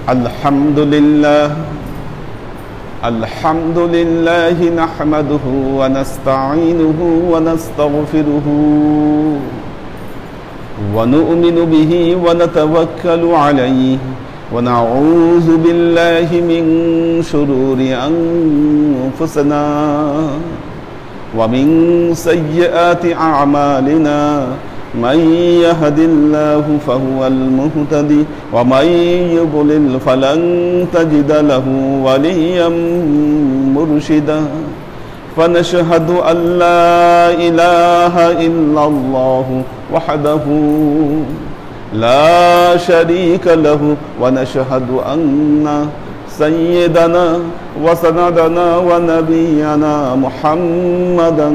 Alhamdulillah nahmaduhu wa nasta'inuhu wa nastaghfiruhu wa nu'minu bihi wa natawakkalu alayhi wa na'udhu billahi min shururi anfusina wa min sayyiati a'malina من يهد الله فهو المهتدي ومن يضلل فلن تجد له وليا مرشدا فنشهد أن لا إله إلا الله وحده لا شريك له ونشهد أن سيدنا وسندنا ونبينا محمدا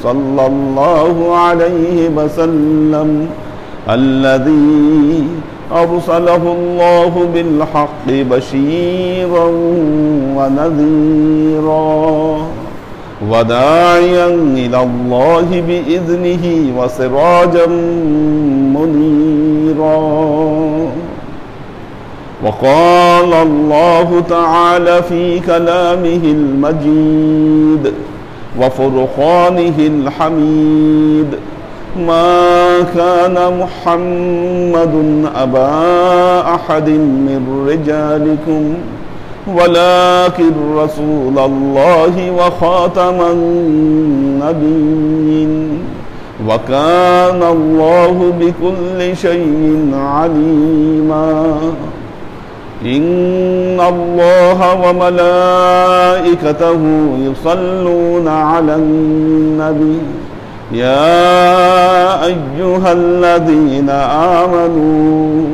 صلى الله عليه وسلم الذي أرسله الله بالحق بشيرا ونذيرا وداعيا إلى الله بإذنه وسراجا منيرا وقال الله تعالى في كلامه المجيد وفرقانه الحميد ما كان محمد أبا أحد من رجالكم ولكن رسول الله وخاتم النبيين وكان الله بكل شيء عليما إن الله وملائكته يصلون على النبي يا أيها الذين آمنوا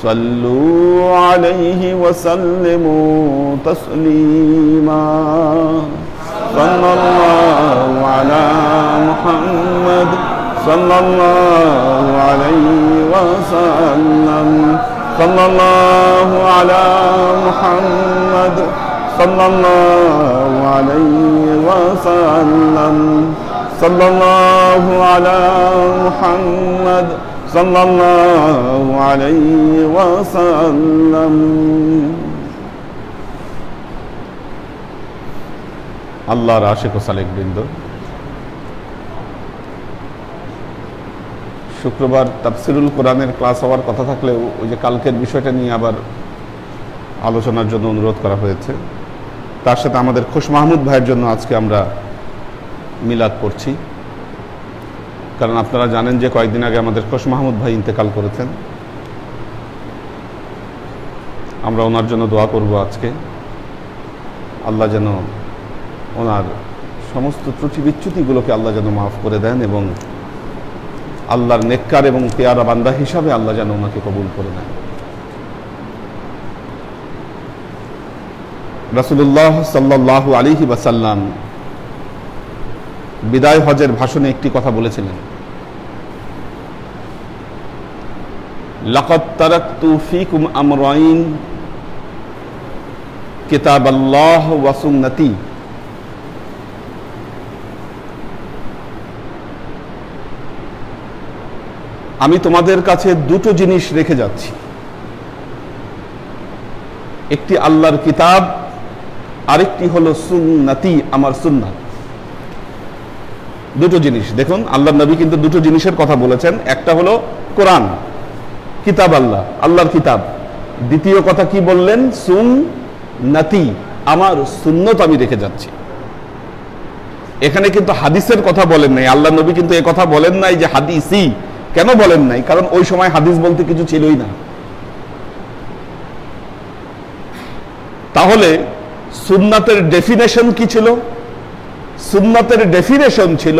صلوا عليه وسلموا تسليما صلى الله على محمد صلى الله عليه وسلم صلى الله على محمد صلى الله عليه وسلم صلى الله على محمد صلى الله عليه وسلم আল্লাহর আশিক ও সালেক বৃন্দ, শুক্রবার তাফসিরুল কোরআনের class হওয়ার কথা থাকলেও ওই যে কালকের বিষয়টা নিয়ে আবার আলোচনার জন্য অনুরোধ করা হয়েছে। তার সাথে আমাদের খোশ মাহমুদ ভাইয়ের জন্য আজকে আমরা মিলাদ করছি, কারণ আপনারা জানেন যে কয়েকদিন আগে আমাদের খোশ মাহমুদ ভাই ইন্তেকাল করেছেন। আমরা ওনার জন্য দোয়া করব আজকে, আল্লাহ যেন ওনার সমস্ত ত্রুটি বিচ্যুতিগুলোকে আল্লাহ যেন মাফ করে দেন এবং আল্লাহর নেককার এবং পেয়ারা বান্দা হিসাবে আল্লাহ যেন ওনাকে কবুল করে নেন। রাসূলুল্লাহ সাল্লাল্লাহু আলাইহি ওয়াসাল্লাম বিদায় হজের ভাষণে একটি কথা বলেছিলেন, লাকাদ তারাকতু ফীকুম আমরাইন কিতাবাল্লাহ ওয়া সুন্নতি। আমি তোমাদের কাছে দুটো জিনিস রেখে যাচ্ছি, একটি আল্লাহর কিতাব, আরেকটি হলো সুন্নতি, আমার সুন্নাত। দুটো জিনিস দেখুন, আল্লাহর নবী কিন্তু দুটো জিনিসের কথা বলেছেন। একটা হলো কোরআন, কিতাব আল্লাহ, আল্লাহর কিতাব। দ্বিতীয় কথা কি বললেন? সুন্নতি, আমার সুন্নত আমি রেখে যাচ্ছি। এখানে কিন্তু হাদিসের কথা বলেন নাই, আল্লাহর নবী কিন্তু এ কথা বলেন নাই যে হাদিসই। কেন বলেন নাই? কারণ ওই সময় হাদিস বলতে কিছু ছিলই না। তাহলে সুন্নাতের ডেফিনেশন কি ছিল? সুন্নাতের ডেফিনেশন ছিল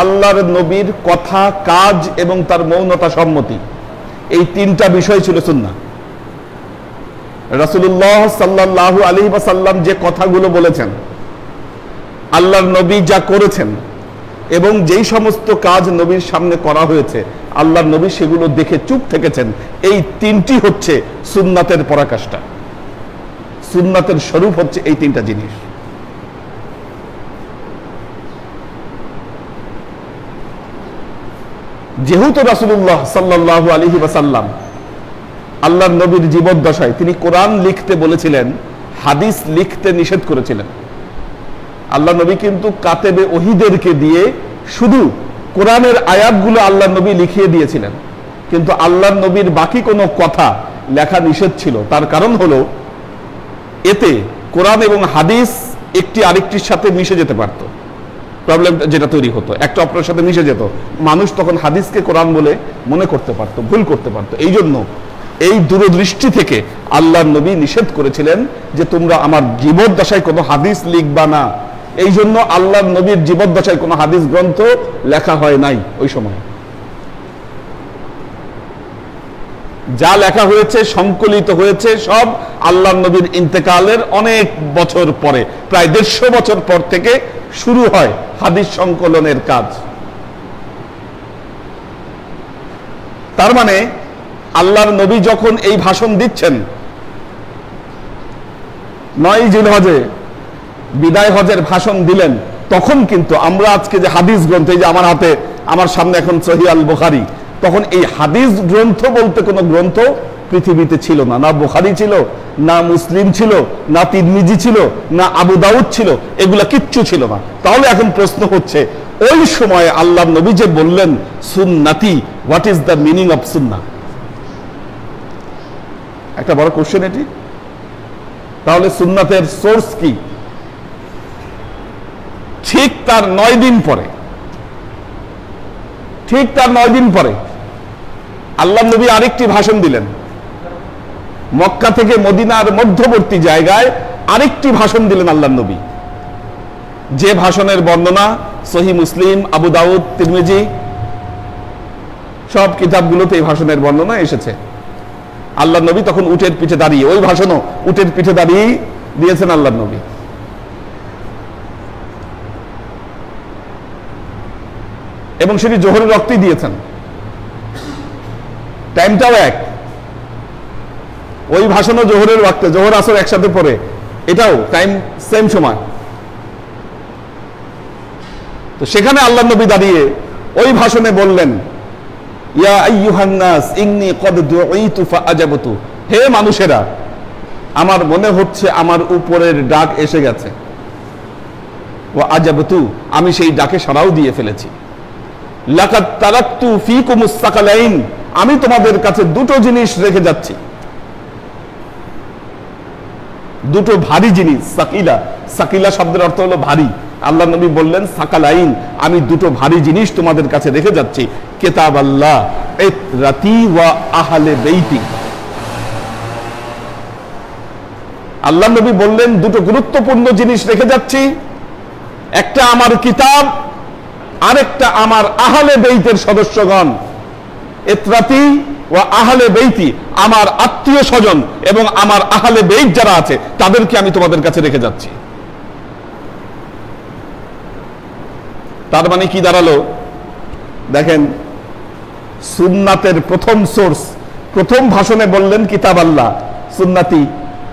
আল্লাহর নবীর কথা, কাজ এবং তার মৌনতা সম্মতি। এই তিনটা বিষয় ছিল সুন্নাহ। রাসূলুল্লাহ সাল্লাল্লাহু আলাইহি ওয়াসাল্লাম যে কথাগুলো বলেছেন, আল্লাহর নবী যা করেছেন এবং যেই সমস্ত কাজ নবীর সামনে করা হয়েছে, আল্লাহর নবী সেগুলো দেখে চুপ থেকেছেন। এই তিনটি হচ্ছে সুন্নাতের পরাকাষ্ঠা। সুন্নাতের স্বরূপ হচ্ছে এই তিনটা জিনিস। যেহেতু রাসূলুল্লাহ সাল্লাল্লাহু আলাইহি ওয়াসাল্লাম আল্লাহর নবীর জীবদ্দশায় তিনি কোরআন লিখতে বলেছিলেন, হাদিস লিখতে নিষেধ করেছিলেন। আল্লাহ নবী কিন্তু কাতেবে ওহীদেরকে দিয়ে শুধু কোরআনের আয়াতগুলো আল্লাহ নবী লিখিয়ে দিয়েছিলেন, কিন্তু আল্লাহ নবীর বাকি কোনো কথা লেখা নিষেধ ছিল। তার কারণ হলো এতে কোরআন এবং হাদিস একটি আরেকটির সাথে মিশে যেতে পারত। প্রবলেম যেটা তৈরি হতো, একটা অপরের সাথে মিশে যেত, মানুষ তখন হাদিসকে কোরআন বলে মনে করতে পারত, ভুল করতে পারত। এই জন্য এই দূরদৃষ্টি থেকে আল্লাহর নবী নিষেধ করেছিলেন যে তোমরা আমার জীবদ্দশায় কোনো হাদিস লিখবা না। এই জন্য আল্লাহর নবীর জীবদ্দশায় কোনো হাদিস গ্রন্থ লেখা হয় নাই। ওই সময় যা লেখা হয়েছে, সংকলিত হয়েছে, সব আল্লাহর নবীর ইন্তেকালের অনেক বছর পরে, প্রায় 150 বছর পর থেকে শুরু হয় হাদিস সংকলনের কাজ। তার মানে আল্লাহর নবী যখন এই ভাষণ দিচ্ছেন 9 জিলহজে বিদায় হজের ভাষণ দিলেন, তখন কিন্তু আমরা আজকে যে হাদিস গ্রন্থ, এই যে আমার হাতে, আমার সামনে এখন সহিহ আল বুখারী, তখন এই হাদিস গ্রন্থ বলতে কোনো গ্রন্থ পৃথিবীতে ছিল না। না বুখারী ছিল, না মুসলিম ছিল, না তিরমিজি ছিল, না আবু দাউদ ছিল, এগুলা কিচ্ছু ছিল না। তাহলে এখন প্রশ্ন হচ্ছে, ওই সময় আল্লাহর নবী যে বললেন সুন্নতি, what is the meaning of সুন্নাহ? একটা বড় কোশ্চেন এটি। তাহলে সুন্নাতের সোর্স কি? ঠিক তার 9 দিন পরে, ঠিক তার 9 দিন পরে আল্লাহর নবী আরেকটি ভাষণ দিলেন। মক্কা থেকে মদিনার মধ্যবর্তী জায়গায় আরেকটি ভাষণ দিলেন আল্লাহর নবী, যে ভাষণের বর্ণনা সহিহ মুসলিম, আবু দাউদ, তিরমিজি সব কিতাবগুলোতে এই ভাষণের বর্ণনা এসেছে। আল্লাহর নবী তখন উটের পিঠে দাঁড়িয়ে, ওই ভাষণও উটের পিঠে দাঁড়িয়ে দিয়েছেন আল্লাহর নবী। এবং সেটি জোহরের রক্তই দিয়েছেন, টাইমটাও এক। ওই ভাষণও জোহরের ওয়াক্তে, জোহর আসর একসাথে পড়ে, এটাও টাইম সেম সময়। তো সেখানে আল্লাহর নবী দাঁড়িয়ে ওই ভাষণে বললেন, ইয়া আইয়ুহান নাস ইন্নী ক্বাদ দুঈতু ফাআজাবতু, হে মানুষেরা, আমার মনে হচ্ছে আমার উপরের ডাক এসে গেছে। ওয়া আজাবতু, আমি সেই ডাকে সাড়াও দিয়ে ফেলেছি। লাকাদ তারাকতু ফীকুমুস সাকালাইন, আমি তোমাদের কাছে দুটো জিনিস রেখে যাচ্ছি, দুটো ভারী জিনিস। সাকিলা, সাকিলা শব্দের অর্থ হলো ভারী। আল্লাহ নবী বললেন সাকালাইন, আমি দুটো ভারী জিনিস তোমাদের কাছে রেখে যাচ্ছি। কিতাব আল্লাহ ইতরাতি ওয়া আহলে বেইতি। আল্লাহ নবী বললেন দুটো গুরুত্বপূর্ণ জিনিস রেখে যাচ্ছি, একটা আমার কিতাব, আরেকটা আমার আহলে বেইতের সদস্যগণ। ইতরাতি ওয়া আহলে বেইতি, আমার আত্মীয় স্বজন এবং আমার আহলে বেইত যারা আছে তাদেরকে আমি তোমাদের কাছে রেখে যাচ্ছি। তার মানে কি দাঁড়ালো? দেখেন, সুন্নাতের প্রথম সোর্স, প্রথম ভাষণে বললেন কিতাব আল্লাহ, সুন্নাতি,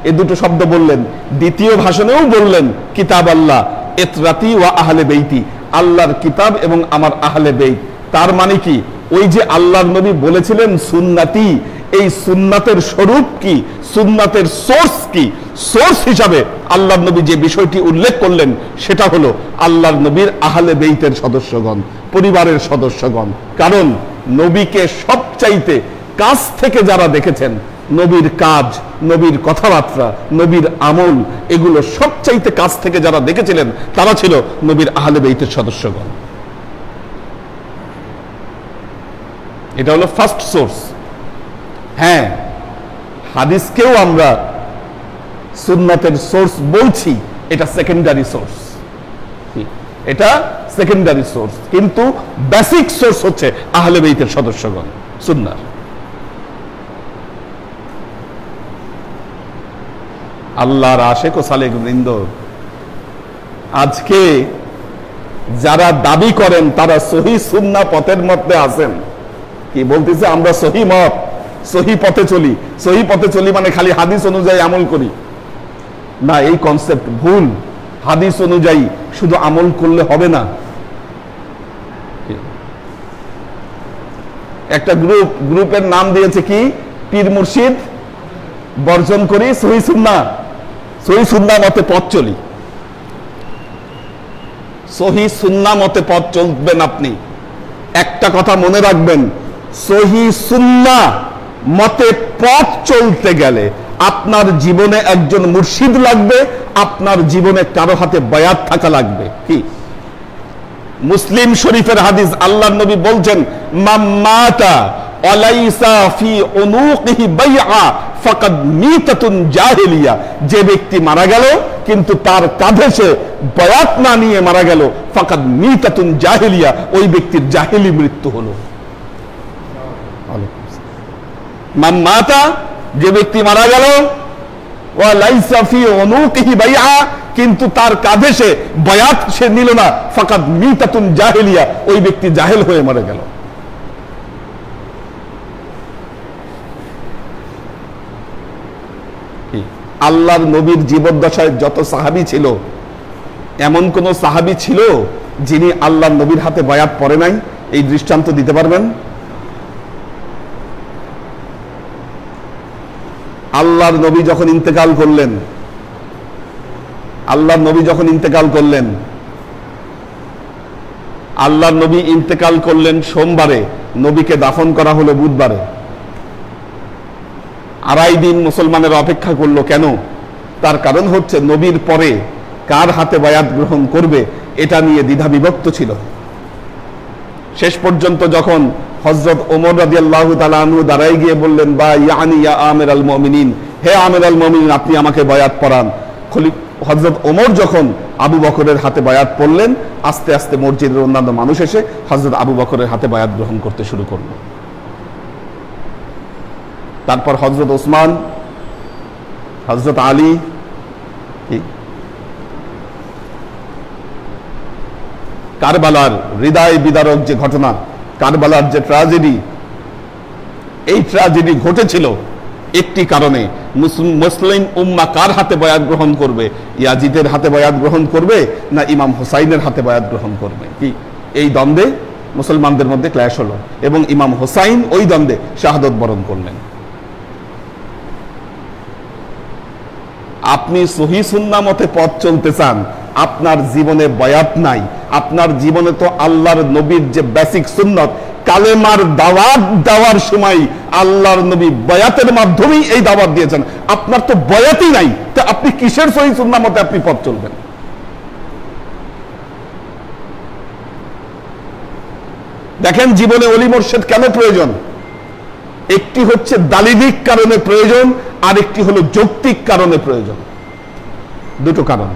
এই দুটো শব্দ বললেন। দ্বিতীয় ভাষণেও বললেন কিতাব আল্লাহ ইতরাতি ওয়া আহলে বেইতি, আল্লাহর কিতাব এবং আমার আহলে বেইত। তার মানে কি, ওই যে আল্লাহর নবী বলেছিলেন সুন্নাতি, এই সুন্নাতের স্বরূপ কি, সুন্নাতের সোর্স কি? সোর্স হিসাবে আল্লাহর নবী যে বিষয়টি উল্লেখ করলেন সেটা হলো আল্লাহর নবীর আহলে বেইতের সদস্যগণ, পরিবারের সদস্যগণ। কারণ নবীকে সবচাইতে কাছ থেকে যারা দেখেছেন, নবীর কাজ, নবীর কথাবার্তা, নবীর আমল, এগুলো সবচাইতে কাছ থেকে যারা দেখেছিলেন তারা ছিল নবীর আহলে বেইতের সদস্যগণ। এটা হলো ফার্স্ট সোর্স। হ্যাঁ, হাদিসকেও আমরা সুন্নাতের সোর্স বলছি, এটা সেকেন্ডারি সোর্স, এটা সেকেন্ডারি সোর্স, কিন্তু বেসিক সোর্স হচ্ছে আহলে বেইতের সদস্যগণ, সুন্নাহ। আল্লাহর আশিক ও সালেক বৃন্দ, আজকে যারা দাবি করেন তারা সহি সুন্নাহ পথের মধ্যে আছেন, কি বলতেছে, আমরা সহি মত, সহি পথে চলি। সহি পথে চলি মানে খালি হাদিস অনুযায়ী আমল করি। না, এই কনসেপ্ট ভুল। হাদিস অনুযায়ী শুধু আমল করলে হবে না। একটা গ্রুপের নাম দিয়েছে কি, পীর মুর্শিদ বর্জন করি, সহি সুন্নাহ মতে পথ চলি। সহি সুন্নাহ মতে পথ চলবেন আপনি। একটা কথা মনে রাখবেন, সহি সুন্নাহ মতে পথ চলতে গেলে আপনার জীবনে একজন মুর্শিদ লাগবে, আপনার জীবনে কারো হাতে বায়াত থাকা লাগবে। কি মুসলিম শরীফের হাদিস, আল্লাহর নবী বলছেন, মাম্মাতা আলাইসা ফি উনুকিহি বাইআ ফাকাদ মিতাতুন জাহিলিয়া। যে ব্যক্তি মারা গেল কিন্তু তার কাঁধে সে বায়াত না নিয়ে মারা গেল, ফাকাদ মিতাতুন জাহিলিয়া, ওই ব্যক্তির জাহিলি মৃত্যু হলো। মাম্মাতা, যে ব্যক্তি মারা গেল, ওয়া লাইসা ফি উনুকিহি বাইআ, কিন্তু তার কাঁধে সে বায়াত সে নিল না, ফাকাদ মিতাতুন জাহিলিয়া, ওই ব্যক্তি জাহেল হয়ে মারা গেল। আল্লাহর নবীর জীবদ্দশায় যত সাহাবী ছিল, এমন কোন সাহাবী ছিল যিনি আল্লাহর নবীর হাতে বায়াত পড়ে নাই? এই দৃষ্টান্ত দিতে পারবেন? আল্লাহর নবী যখন ইন্তেকাল করলেন, আল্লাহর নবী ইন্তেকাল করলেন সোমবারে, নবীকে দাফন করা হলো বুধবারে। 2.5 দিন মুসলমানের অপেক্ষা করলো। কেন? তার কারণ হচ্ছে নবীর পরে কার হাতে বায়াত গ্রহণ করবে এটা নিয়ে দ্বিধা বিভক্ত ছিল। শেষ পর্যন্ত যখন হযরত ওমর রাদিয়াল্লাহু তাআলা আনহু দাঁড়ায় গিয়ে বললেন, বা ইয়ানি ইয়া আমিরাল মুমিনিন, হে আমিরাল মুমিনিন, আপনি আমাকে বায়াত পড়ান। হযরত ওমর যখন আবু বকরের হাতে বায়াত পড়লেন, আস্তে আস্তে মসজিদের অন্যান্য মানুষ এসে হযরত আবু বকরের হাতে বায়াত গ্রহণ করতে শুরু করলো। তারপর হযরত ওসমান, হযরত আলী, কারবালার হৃদয় বিদারক যে ঘটনা, কারবালার যে ট্র্যাজেডি, এই ট্র্যাজেডি ঘটেছিল একটি কারণে। মুসলিম উম্মাহ কার হাতে বায়াত গ্রহণ করবে? ইয়াজিদের হাতে বায়াত গ্রহণ করবে না ইমাম হুসাইনের হাতে বায়াত গ্রহণ করবে? কি এই দ্বন্দ্বে মুসলমানদের মধ্যে ক্ল্যাশ হলো এবং ইমাম হুসাইন ওই দ্বন্দ্বে শাহাদত বরণ করলেন। আপনি সহি সুন্নাহ মতে পথ চলতে চান, আপনার জীবনে বায়াত নাই, আপনার জীবনে তো আল্লাহর নবীর যে বেসিক সুন্নত, কালেমার দাওয়াত দেওয়ার সময় আল্লাহর নবী বায়াতের মাধ্যমেই এই দাওয়াত দিয়েছেন, আপনার তো বায়াতই নাই, তো আপনি কিসের সহি সুন্নাহ মতে আপনি পথ চলবেন? দেখেন জীবনে ওলি মুর্শিদ কেন প্রয়োজন? একটি হচ্ছে দালিলিক কারণে প্রয়োজন, আর একটি হলো যৌক্তিক কারণে প্রয়োজন। দুটো কারণ,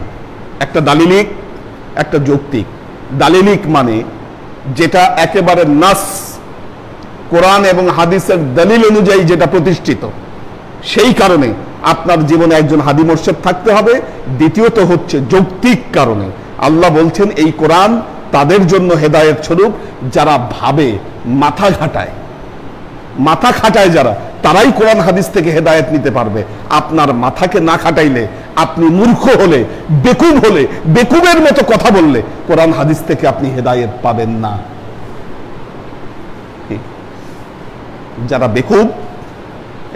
একটা দালিলিক, একটা যৌক্তিক। দালিলিক মানে যেটা একেবারে নাস, কোরআন এবং হাদিসের দলিল অনুযায়ী যেটা প্রতিষ্ঠিত, সেই কারণে আপনার জীবনে একজন হাদি মুর্শিদ থাকতে হবে। দ্বিতীয়ত হচ্ছে যৌক্তিক কারণে। আল্লাহ বলছেন এই কোরআন তাদের জন্য হেদায়েত স্বরূপ যারা ভাবে, মাথা খাটায় যারা, তারাই কোরআন হাদিস থেকে হেদায়েত নিতে পারবে। আপনার মাথাকে না খাটাইলে, আপনি মূর্খ হলে, বেকুব হলে, বেকুবের মতো কথা বললে কোরআন হাদিস থেকে আপনি হেদায়েত পাবেন না। যারা বেকুব,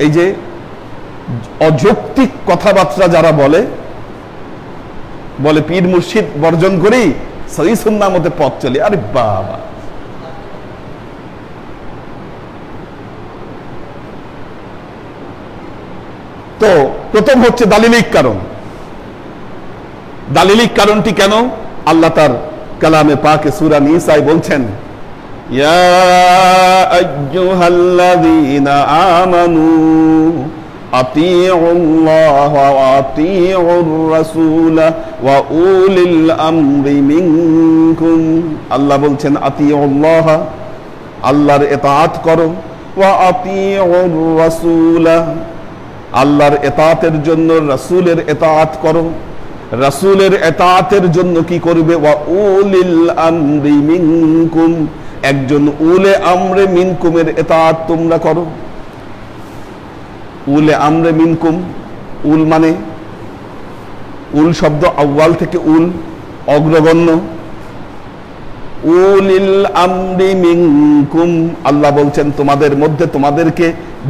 এই যে অযৌক্তিক কথাবার্তা যারা বলে পীর মুর্শিদ বর্জন করি, সহি সুন্নাহ মতে পথ চলি, আরে বাবা! তো প্রথম হচ্ছে দালিলিক কারণ। দালিলিক কারণটি কেন? আল্লাহ তার কালামে পাকে সূরা নিসায় বলছেন, ইয়া আইয়ুহাল্লাযীনা আমানু আতিউল্লাহ ওয়া আতিউর রাসূল ওয়া উলিল আমরি মিনকুম। আল্লাহ বলছেন আতিউল্লাহ, আল্লাহর ইতাআত করো, ওয়া আতিউর রাসূল, আল্লাহর ইতাআতের জন্য রাসূলের ইতাআত করো। রাসূলের ইতাআতের জন্য কি করবে? ওয়া উলিল আমরি মিনকুম, একজন উলে আমরে মিনকুমের ইতাআত তোমরা করো। উলে আমরে মিনকুম, উল মানে উল শব্দ আউয়াল থেকে উল, অগ্রগণ্য। উলিল আমরি মিনকুম, আল্লাহ বলছেন তোমাদের মধ্যে তোমাদেরকে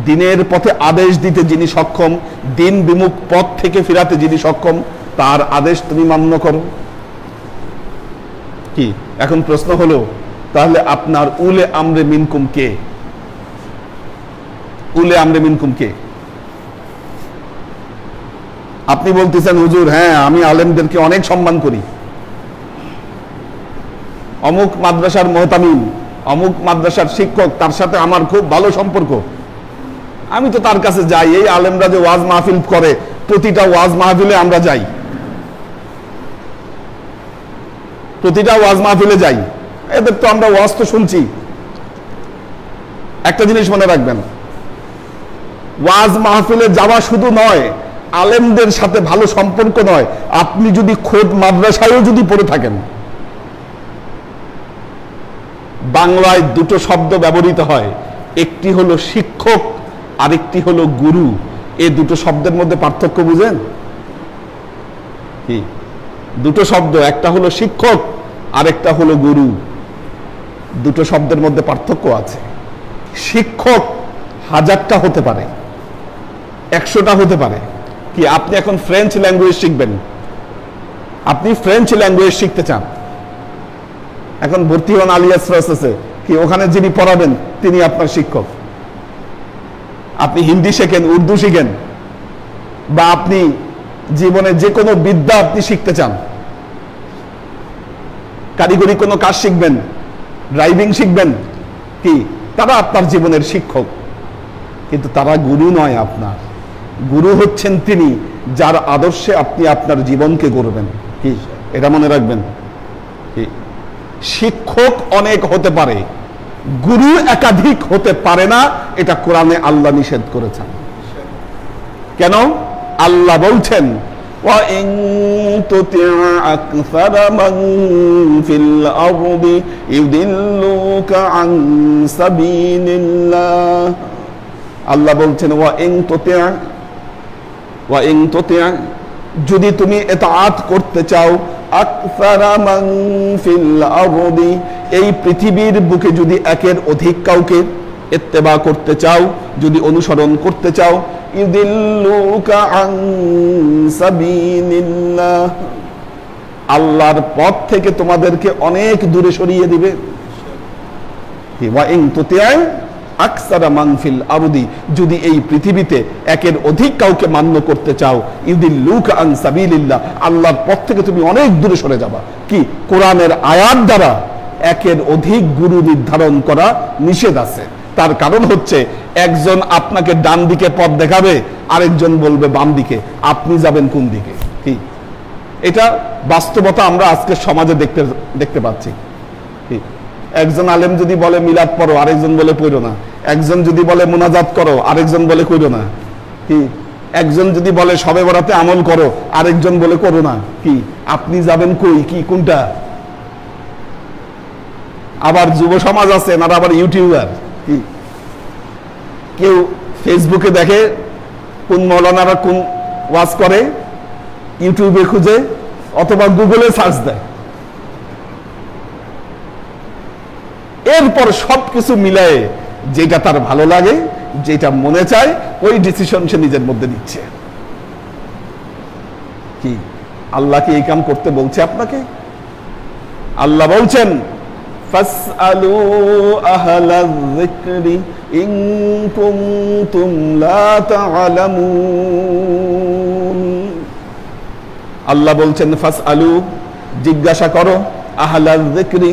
দিনের পথে আদেশ দিতে যিনি সক্ষম, দিন বিমুখ পথ থেকে ফিরাতে যিনি সক্ষম, তার আদেশ তুমি মান্য করো। কি এখন প্রশ্ন হলো, তাহলে আপনার উলে আমরে মিনকুম কে? উলে আমরে মিনকুম কে? আপনি বলতেছেন হুজুর হ্যাঁ আমি আলেমদেরকে অনেক সম্মান করি, অমুক মাদ্রাসার মুহতামিম, অমুক মাদ্রাসার শিক্ষক, তার সাথে আমার খুব ভালো সম্পর্ক, আমি তো তার কাছে যাই। এই আলেমরা যে ওয়াজ মাহফিল করে, প্রতিটা ওয়াজ মাহফিলে আমরা যাই, প্রতিটা ওয়াজ মাহফিলে যাই, এদের তো আমরা ওয়াজ তো শুনছি। একটা জিনিস মনে রাখবেন, ওয়াজ মাহফিলে যাওয়া শুধু নয়, আলেমদের সাথে ভালো সম্পর্ক নয়, আপনি যদি খোদ মাদ্রাসায়ও যদি পড়ে থাকেন, বাংলায় দুটো শব্দ ব্যবহৃত হয়, একটি হলো শিক্ষক, আরেকটি হলো গুরু। এই দুটো শব্দের মধ্যে পার্থক্য বুঝেন কি? দুটো শব্দ, একটা হলো শিক্ষক, আরেকটা হলো গুরু। দুটো শব্দের মধ্যে পার্থক্য আছে। শিক্ষক 1000টা হতে পারে, 100টা হতে পারে। কি আপনি এখন ফ্রেঞ্চ ল্যাঙ্গুয়েজ শিখবেন, আপনি ফ্রেঞ্চ ল্যাঙ্গুয়েজ শিখতে চান, এখন ভর্তি হন আলিয়াস প্রসেসে, কি ওখানে যিনি পড়াবেন তিনি আপনার শিক্ষক। আপনি হিন্দি শেখেন, উর্দু শিখেন, বা আপনি জীবনে যে কোনো বিদ্যা আপনি শিখতে চান, কারিগরি কোনো কাজ শিখবেন, ড্রাইভিং শিখবেন, কি তারা আপনার জীবনের শিক্ষক, কিন্তু তারা গুরু নয়। আপনার গুরু হচ্ছেন তিনি যার আদর্শে আপনি আপনার জীবনকে গড়বেন। কি এটা মনে রাখবেন। কি শিক্ষক অনেক হতে পারে, গুরু একাধিক হতে পারে না, এটা কোরআনে আল্লাহ নিষেধ করেছেন। কেন? আল্লাহ বলছেন وَإِن تُطِعْ أَكْثَرَ مَن فِي الْأَرْضِ يُضِلُّوكَ عَن سَبِيلِ اللَّهِ। আল্লাহ বলছেন وَإِن تُطِعْ, যদি তুমি ইতাআত করতে চাও, আকসারা মান ফিল আরদি, এই পৃথিবীর বুকে যদি একের অধিক কাউকে ইত্তেবা করতে চাও, যদি অনুসরণ করতে চাও, ইউদিল্লুকা আন সাবিলিল্লাহ, আল্লাহর পথ থেকে তোমাদেরকে অনেক দূরে সরিয়ে দিবে। ওয়াইন তুতিআ আকসারা মান ফিল আরদি, যদি এই পৃথিবীতে একের অধিক কাউকে মান্য করতে চাও, ইউদিল্লুকা আন সাবিলিল্লাহ, আল্লাহর পথ থেকে তুমি অনেক দূরে সরে যাবা। কি কোরআনের আয়াত দ্বারা একের অধিক গুরু নির্ধারণ করা নিষেধ আছে। তার কারণ হচ্ছে একজন আপনাকে ডান দিকে পথ দেখাবে, আরেকজন বলবে বাম দিকে, আপনি যাবেন কোন দিকে? কি এটা বাস্তবতা আমরা আজকে সমাজে দেখতে পাচ্ছি। একজন আলেম যদি বলে মিলাদ পড়ো, আরেকজন বলে পড়ো না। একজন যদি বলে মুনাজাত করো, আরেকজন বলে কইরো না। কি একজন যদি বলে শবে বরাতে আমল করো, আরেকজন বলে করো না। কি আপনি যাবেন কই? কি কোনটা? আবার যুব সমাজ আছে, আর আবার ইউটিউবার। কি কেউ ফেসবুকে দেখে কোন মৌলানারা কোন ওয়াজ করে, ইউটিউবে খুঁজে অথবা গুগলে সার্চ দেয়, এরপর সবকিছু মিলায়ে যেটা তার ভালো লাগে, যেটা মনে চায়, ওই ডিসিশন সে নিজের মধ্যে নিচ্ছে। কি আল্লাহ কি এই কাম করতে বলছে আপনাকে? আল্লাহ বলছেন ফাসআলু আহলায যিকরি ইন কুনতুম লা তা'লামুন। আল্লাহ বলছেন ফাসআলু, জিজ্ঞাসা করো, আহলায যিকরি,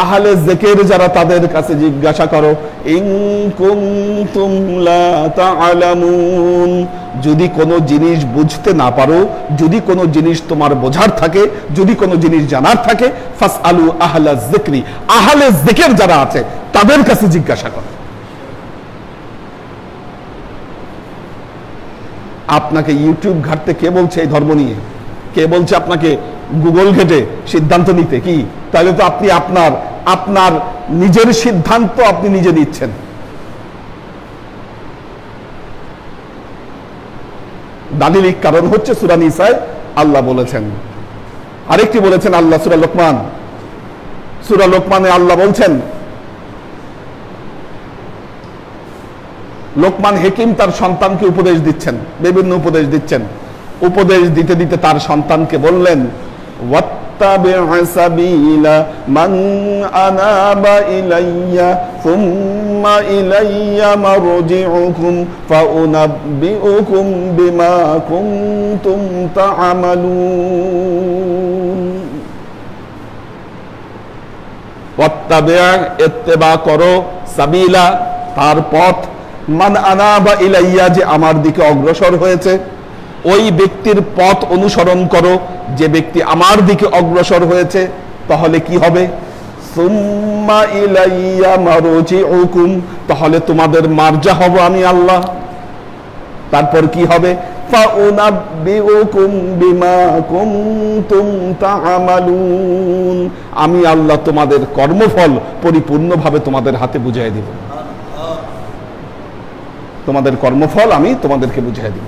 আহলে যিকির যারা, তাদের কাছে জিজ্ঞাসা করো, ইন কুনতুম লা তা'লামুন, যদি কোনো জিনিস বুঝতে না পারো, যদি কোনো জিনিস তোমার বোঝার থাকে, যদি কোনো জিনিস জানার থাকে, ফাসআলু আহলা যিকরি, আহলে যিকির যারা আছে তাদের কাছে জিজ্ঞাসা করো। আপনাকে ইউটিউব ঘাটতে কে বলছে এই ধর্ম নিয়ে? কে বলছে আপনাকে গুগল ঘেটে সিদ্ধান্ত নিতে? কি তাহলে তো আপনি আপনার নিজের সিদ্ধান্ত আপনি নিজে নিচ্ছেন। দালিলিক কারণ হচ্ছে সূরা নিসায় আল্লাহ বলেছেন। আরেকটি বলেছেন আল্লাহ সূরা লোকমান। সূরা লোকমানে আল্লাহ বলছেন, লোকমান হাকিম তার সন্তানকে উপদেশ দিচ্ছেন, বিভিন্ন উপদেশ দিচ্ছেন। উপদেশ দিতে দিতে তার সন্তানকে বললেন, ওয়াত্তাবি' সাবিলা মান আনাবা ইলাইয়া সুম্মা ইলাইয়া মারজিউকুম ফাউনাব্বিউকুম বিমা কুনতুম তা'মালুন। ওয়াত্তাবি' ইত্তিবা করো, সাবিলা তার পথ, মান আনাবা ইলাইয়া যে আমার দিকে অগ্রসর হয়েছে, ওই ব্যক্তির পথ অনুসরণ করো যে ব্যক্তি আমার দিকে অগ্রসর হয়েছে। তাহলে কি হবে? সুম্মা ইলাইয়া মারজিউকুম, তাহলে তোমাদের মারজা হব আমি আল্লাহ। তারপর কি হবে? ফাউনাব্বিউকুম বিমা কুনতুম তা'মালুন, আমি আল্লাহ তোমাদের কর্মফল পরিপূর্ণভাবে তোমাদের হাতে বুঝিয়ে দিব। তোমাদের কর্মফল আমি তোমাদেরকে বুঝিয়ে দিব।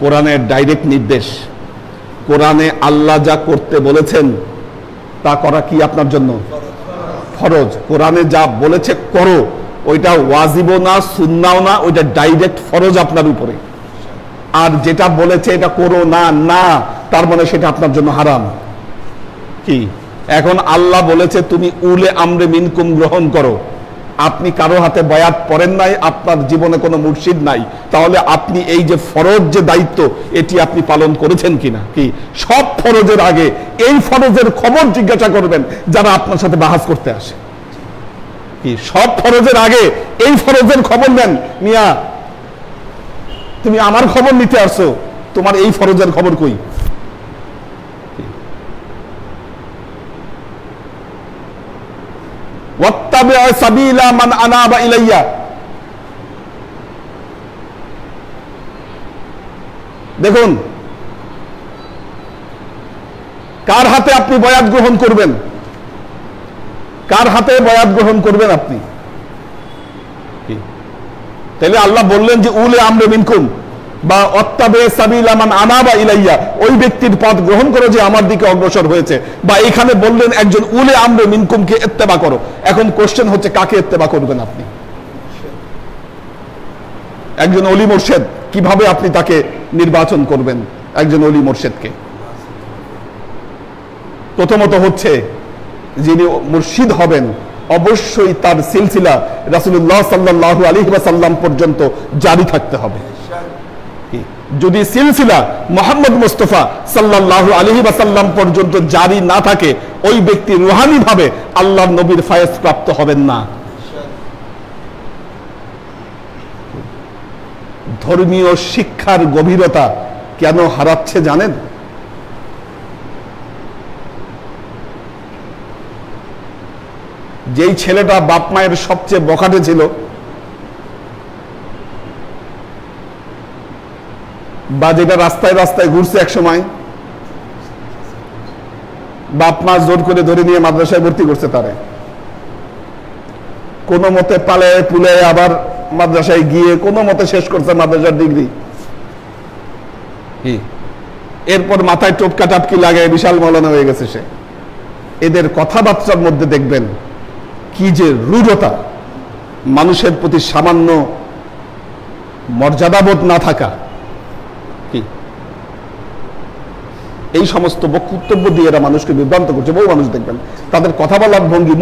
কোরআনের ডাইরেক্ট নির্দেশ। কোরআনে আল্লাহ যা করতে বলেছেন তা করা কি আপনার জন্য ফরজ। কোরআনে যা বলেছে করো, ওইটা ওয়াজিবও না, সুন্নাও না, ওইটা ডাইরেক্ট ফরজ আপনার উপরে। আর যেটা বলেছে এটা করো না, না তার মানে সেটা আপনার জন্য হারাম। কি এখন আল্লাহ বলেছে তুমি উলে আমরে মিনকুম গ্রহণ করো, আপনি কারো হাতে বয়াত পড়েন নাই, আপনার জীবনে কোনো মুর্শিদ নাই, তাহলে আপনি এই যে ফরজ যে দায়িত্ব এটি আপনি পালন করেছেন কিনা? কি সব ফরজের আগে এই ফরজের খবর জিজ্ঞাসা করবেন যারা আপনার সাথে বাহাস করতে আসে। কি সব ফরজের আগে এই ফরজের খবর নেন। মিয়া তুমি আমার খবর নিতে আসছো, তোমার এই ফরজের খবর কই? ওয়াত্তাবি' সাবিলা মান আনাবা ইলাইয়া, দেখুন কার হাতে আপনি বয়াত গ্রহণ করবেন, কার হাতে বয়াত গ্রহণ করবেন আপনি? তাহলে আল্লাহ বললেন যে উলে আমরে মিনকুম বা ওয়াত্তাবি' সাবিলা মান আনাবা ইলাইয়া, ওই ব্যক্তির পথ গ্রহণ করো যে আমার দিকে অগ্রসর হয়েছে। বা এখানে বললেন একজন উলে আমরে মিনকুমকে ইত্তেবা করো। এখন কোশ্চেন হচ্ছে কাকে ইত্তেবা করবেন আপনি? একজন ওলি মুর্শিদ, কিভাবে আপনি তাকে নির্বাচন করবেন একজন ওলি মুর্শিদকে? প্রথমত হচ্ছে যিনি মুর্শিদ হবেন অবশ্যই তার সিলসিলা রাসূলুল্লাহ সাল্লাল্লাহু আলাইহি ওয়াসাল্লাম পর্যন্ত জারি থাকতে হবে। যদি সিলসিলা মুহাম্মদ মুস্তাফা সাল্লাল্লাহু আলাইহি ওয়াসাল্লাম পর্যন্ত জারি না থাকে, ওই ব্যক্তি রুহানি ভাবে আল্লাহর নবীর ফায়েজ প্রাপ্ত হবেন না। ধর্মীয় শিক্ষার গভীরতা কেন হারাচ্ছে জানেন? যেই ছেলেটা বাপ মায়ের সবচেয়ে বখাটে ছিল, বা যেটা রাস্তায় রাস্তায় ঘুরছে এক সময়, বাপ মা জোর করে ধরে নিয়ে মাদ্রাসায় ভর্তি করছে, তারে কোনো মতে পালায় পুলে আবার মাদ্রাসায় গিয়ে কোনো মতে শেষ করছে মাদ্রাসার ডিগ্রি। এরপর মাথায় টোপকা টাপকি লাগায় বিশাল মৌলানা হয়ে গেছে সে। এদের কথাবার্তার মধ্যে দেখবেন কি যে রূঢ়তা, মানুষের প্রতি সামান্য মর্যাদাবোধ না থাকা। এই সমস্ত বক্তব্য দিয়ে এরা মানুষকে বিভ্রান্ত করছে। বহু মানুষ দেখবেন তাদের কথা বলার ভঙ্গি,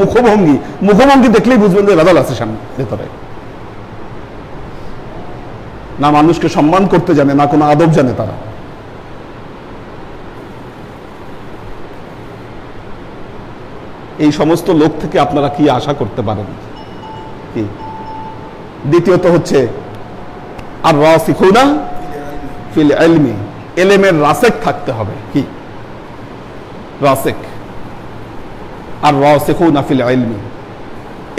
মুখভঙ্গি দেখলেই বুঝবেন যে ভেজাল আছে সামনে ভেতরে। না মানুষকে সম্মান করতে জানে, না কোনো আদব জানে তারা। এই সমস্ত লোক থেকে আপনারা কি আশা করতে পারেন? দ্বিতীয়ত হচ্ছে আর রাসিখুনা ফিল ইলমি, ইলমের রাসিক থাকতে হবে। কি রাসিক আর রাসিখুনা ফিল ইলমি,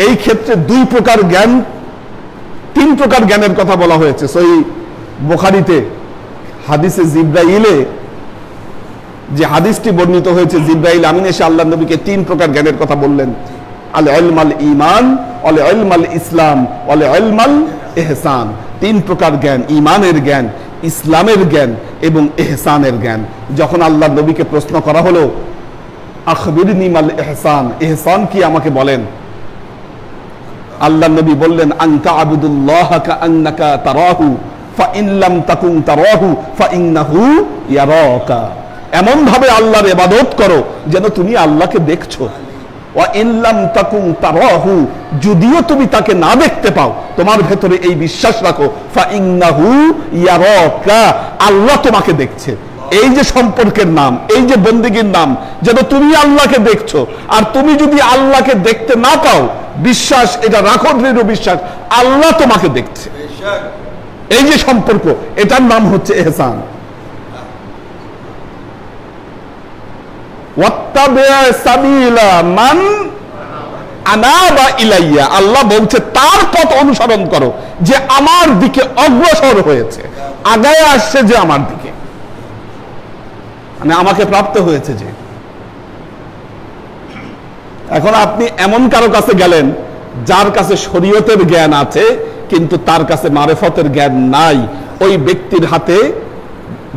এই ক্ষেত্রে দুই প্রকার জ্ঞান, তিন প্রকার জ্ঞানের কথা বলা হয়েছে। সহিহ বুখারীতে হাদিসে জিবরাইলে যে হাদিসটি বর্ণিত হয়েছে, জিবরাইল আমিন এসে আল্লাহ নবীকে তিন প্রকার জ্ঞানের কথা বললেন। আল ইলমাল ঈমান, আল ইলমাল ইসলাম, আল ইলমাল ইহসান। তিন প্রকার জ্ঞান, ঈমানের জ্ঞান, ইসলামের জ্ঞান এবং ইহসানের জ্ঞান। যখন আল্লাহ নবীকে প্রশ্ন করা হলো আখবিরনি মাল ইহসান, ইহসান কি আমাকে বলেন, আল্লাহ নবী বললেন আনতা আবুদুল্লাহ কাআন্নাকা তারাহু ফাইন লাম তাকুন তারাহু ফাইন্নাহু ইয়ারাকা। এমন ভাবে আল্লাহর ইবাদত করো যেন তুমি আল্লাহকে দেখছো। ওয়া ইন লাম তাকুন তারাহু, যদিও তুমি তাকে না দেখতে পাও, তোমার ভেতরে এই বিশ্বাস রাখো ফাইন্নাহু ইয়ারাকা, আল্লাহ তোমাকে দেখছে। এই যে সম্পর্কের নাম, এই যে বন্দেগীর নাম, যেন তুমি আল্লাহকে দেখছো। আর তুমি যদি আল্লাহকে দেখতে না পাও, বিশ্বাস এটা রাখো, দৃঢ় বিশ্বাস আল্লাহ তোমাকে দেখছে। এই যে সম্পর্ক, এটার নাম হচ্ছে ইহসান। আল্লাহ বলছে তার পথ অনুসরণ করো যে আমার দিকে অগ্রসর হয়েছে, আগায় আসছে, যে আমার দিকে, মানে আমাকে প্রাপ্ত হয়েছে। যে এখন আপনি এমন কারো কাছে গেলেন যার কাছে শরীয়তের জ্ঞান আছে কিন্তু তার কাছে মারেফতের জ্ঞান নাই, ওই ব্যক্তির হাতে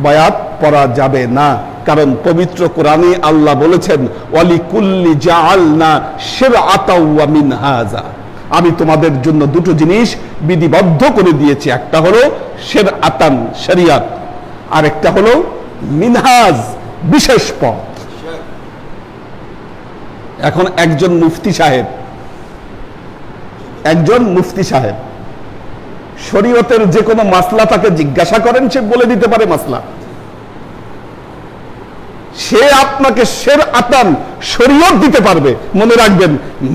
বায়াত পড়া যাবে না। কারণ পবিত্র কোরআনে আল্লাহ বলেছেন ওয়ালিকুল্লি জাআলনা শিরআতাও ওয়া মিনহাজা, আমি তোমাদের জন্য দুটো জিনিস বিধিবদ্ধ করে দিয়েছি, একটা হলো শিরআতান শরিয়ত, আর একটা হলো মিনহাজ বিশেষ পথ। এখন একজন মুফতি সাহেব শরীয়তের যে কোনো মাসলা তাকে জিজ্ঞাসা করেন, সে বলে দিতে পারে মাসলা। সে আপনাকে শিরআতান শরীয়ত দিতে পারবে, মনে রাখবেন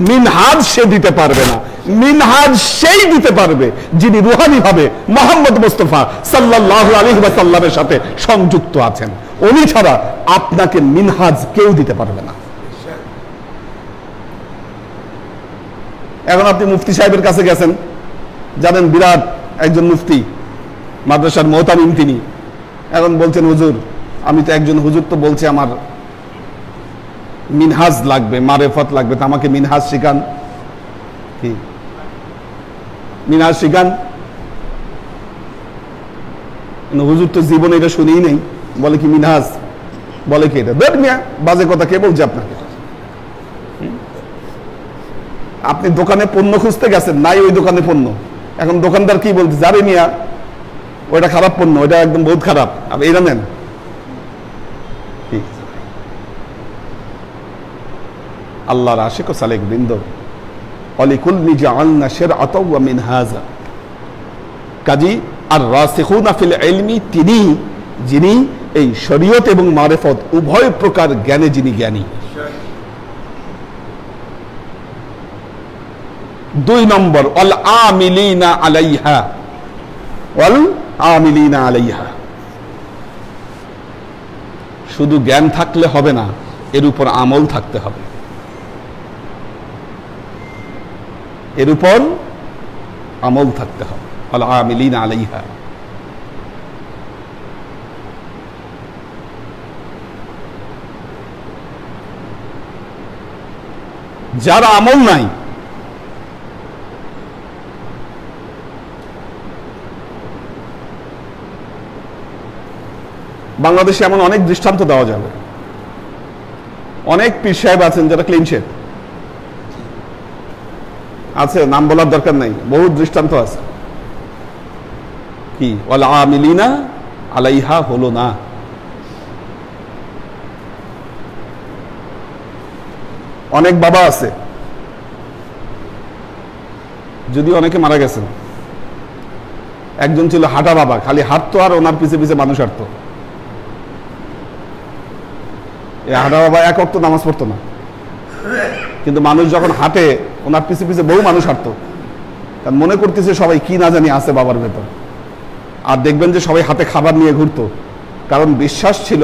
মিনহাজ সে দিতে পারবে না। মিনহাজ সেই দিতে পারবে যিনি রুহানি ভাবে মুহাম্মদ মুস্তাফা সাল্লাল্লাহু আলাইহি ওয়াসাল্লামের সাথে সংযুক্ত আছেন। উনি ছাড়া আপনাকে মিনহাজ কেউ দিতে পারবে না। এখন আপনি মুফতি সাহেবের কাছে গেছেন, জানেন বিরাট একজন মুফতি, মাদ্রাসার মুহতামিম তিনি। এখন বলছেন হুজুর, আমি তো একজন হুজুর তো বলছে আমার মিনহাজ লাগবে, মারেফত লাগবে, তো আমাকে মিনহাজ শিখান। কি মিনহাজ শিখান? হুজুর তো জীবনে এটা শুনেই নেই, বলে কি মিনহাজ, বলে কি এটা? দেখ মিয়া, বাজে কথা কে বলছে আপনাকে? আপনি দোকানে পণ্য খুঁজতে গেছেন, নাই ওই দোকানে পণ্য। এখন দোকানদার কি বলছে, যারে মিয়া ওইটা খারাপ পণ্য, ওইটা একদম বহুত খারাপ, আপনি এটা নেন। আল্লাহর আশিক ও সালেক বৃন্দ, ওয়ালিকুল্লি জাআলনা শিরআতাও ওয়া মিনহাজা, কাজী আর রাসিখুনা ফিল ইলমি তিনি যিনি এই শরীয়ত এবং মারেফত উভয় প্রকার জ্ঞানে যিনি জ্ঞানী। 2 নম্বর ওয়াল আমিলিনা আলাইহা, ওয়াল আমিলিনা আলাইহা, শুধু জ্ঞান থাকলে হবে না, এর উপর আমল থাকতে হবে। এর উপর আমল থাকতে হবে। ওয়াল আমিলিনা আলাইহা, যার আমল নাই, বাংলাদেশে এমন অনেক দৃষ্টান্ত দেওয়া যাবে। অনেক পীর সাহেব আছেন যারা ক্লিন শেভ আছে, নাম বলার দরকার নাই, বহু দৃষ্টান্ত আছে। কি ওয়াল আমিলিনা আলাইহা হলো না। অনেক বাবা আছে, যদিও অনেকে মারা গেছেন। একজন ছিল হাঁটা বাবা, খালি হাঁটতো আর ওনার পিছে পিছে মানুষ হাঁটতো। হাঁটা বাবা এক ওয়াক্ত নামাজ পড়তো না, কিন্তু মানুষ যখন হাঁটে ওনার পিছে পিছে বহু মানুষ হাঁটতো, কারণ মনে করতেছে সবাই কি না জানি আছে বাবার ভেতর। আর দেখবেন যে সবাই হাতে খাবার নিয়ে ঘুরতো, কারণ বিশ্বাস ছিল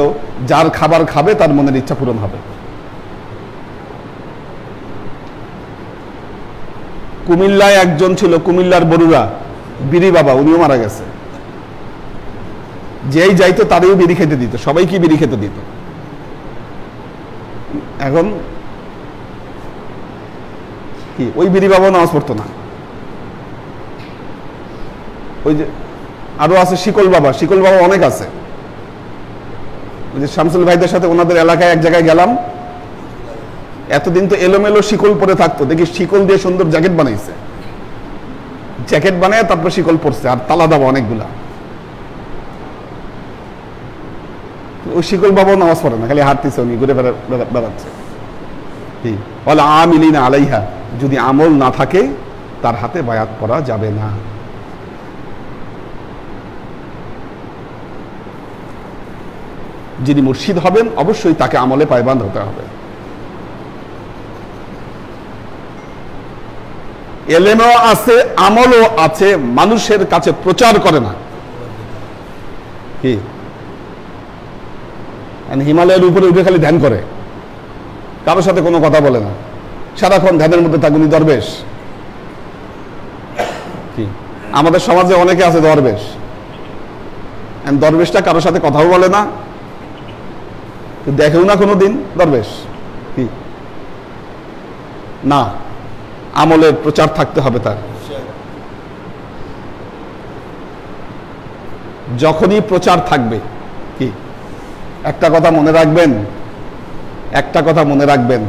যার খাবার খাবে তার মনের ইচ্ছা পূরণ হবে। কুমিল্লায় একজন ছিল, কুমিল্লার বরুড়া, বিড়ি বাবা, উনিও মারা গেছে। যেই যাইতো তাদেরও বিড়ি খেতে দিত, সবাইকে বিড়ি খেতে দিত। এখন কি ওই বিড়ি বাবা নামাজ পড়তো না। ওই যে আরো আছে শিকল বাবা অনেক আছে। ওই যে শামসুল ভাইদের সাথে ওনাদের এলাকায় এক জায়গায় গেলাম, এতদিন তো এলোমেলো শিকল পরে থাকতো, দেখি শিকল দিয়ে সুন্দর জ্যাকেট বানাইছে, জ্যাকেট বানায় তারপর শিকল পরছে, আর তালা দাবা অনেকগুলা। ওই শিকল বাবাও নামাজ পড়ে না, খালি হাঁটতেছে, উনি ঘুরে বেড়াচ্ছে। আমিলিনা আলাইহা, যদি আমল না থাকে তার হাতে বায়াত করা যাবে না। যিনি মুর্শিদ হবেন অবশ্যই তাকে আমলে পায়বান্দ হতে হবে। এলেমও আছে, আমলও আছে, মানুষের কাছে প্রচার করে না। কি হিমালয়ের উপরে উঠে খালি ধ্যান করে, কারোর সাথে কোনো কথা বলে না, সারাক্ষণ ধ্যানের মধ্যে থাকুনি দরবেশ। কি আমাদের সমাজে অনেকে আছে দরবেশ, দরবেশটা কারোর সাথে কথাও বলে না, দেখেও না কোনোদিন দরবেশ। কি না, আমলের প্রচার থাকতে হবে তার। যখনই প্রচার থাকবে, কি একটা কথা মনে রাখবেন,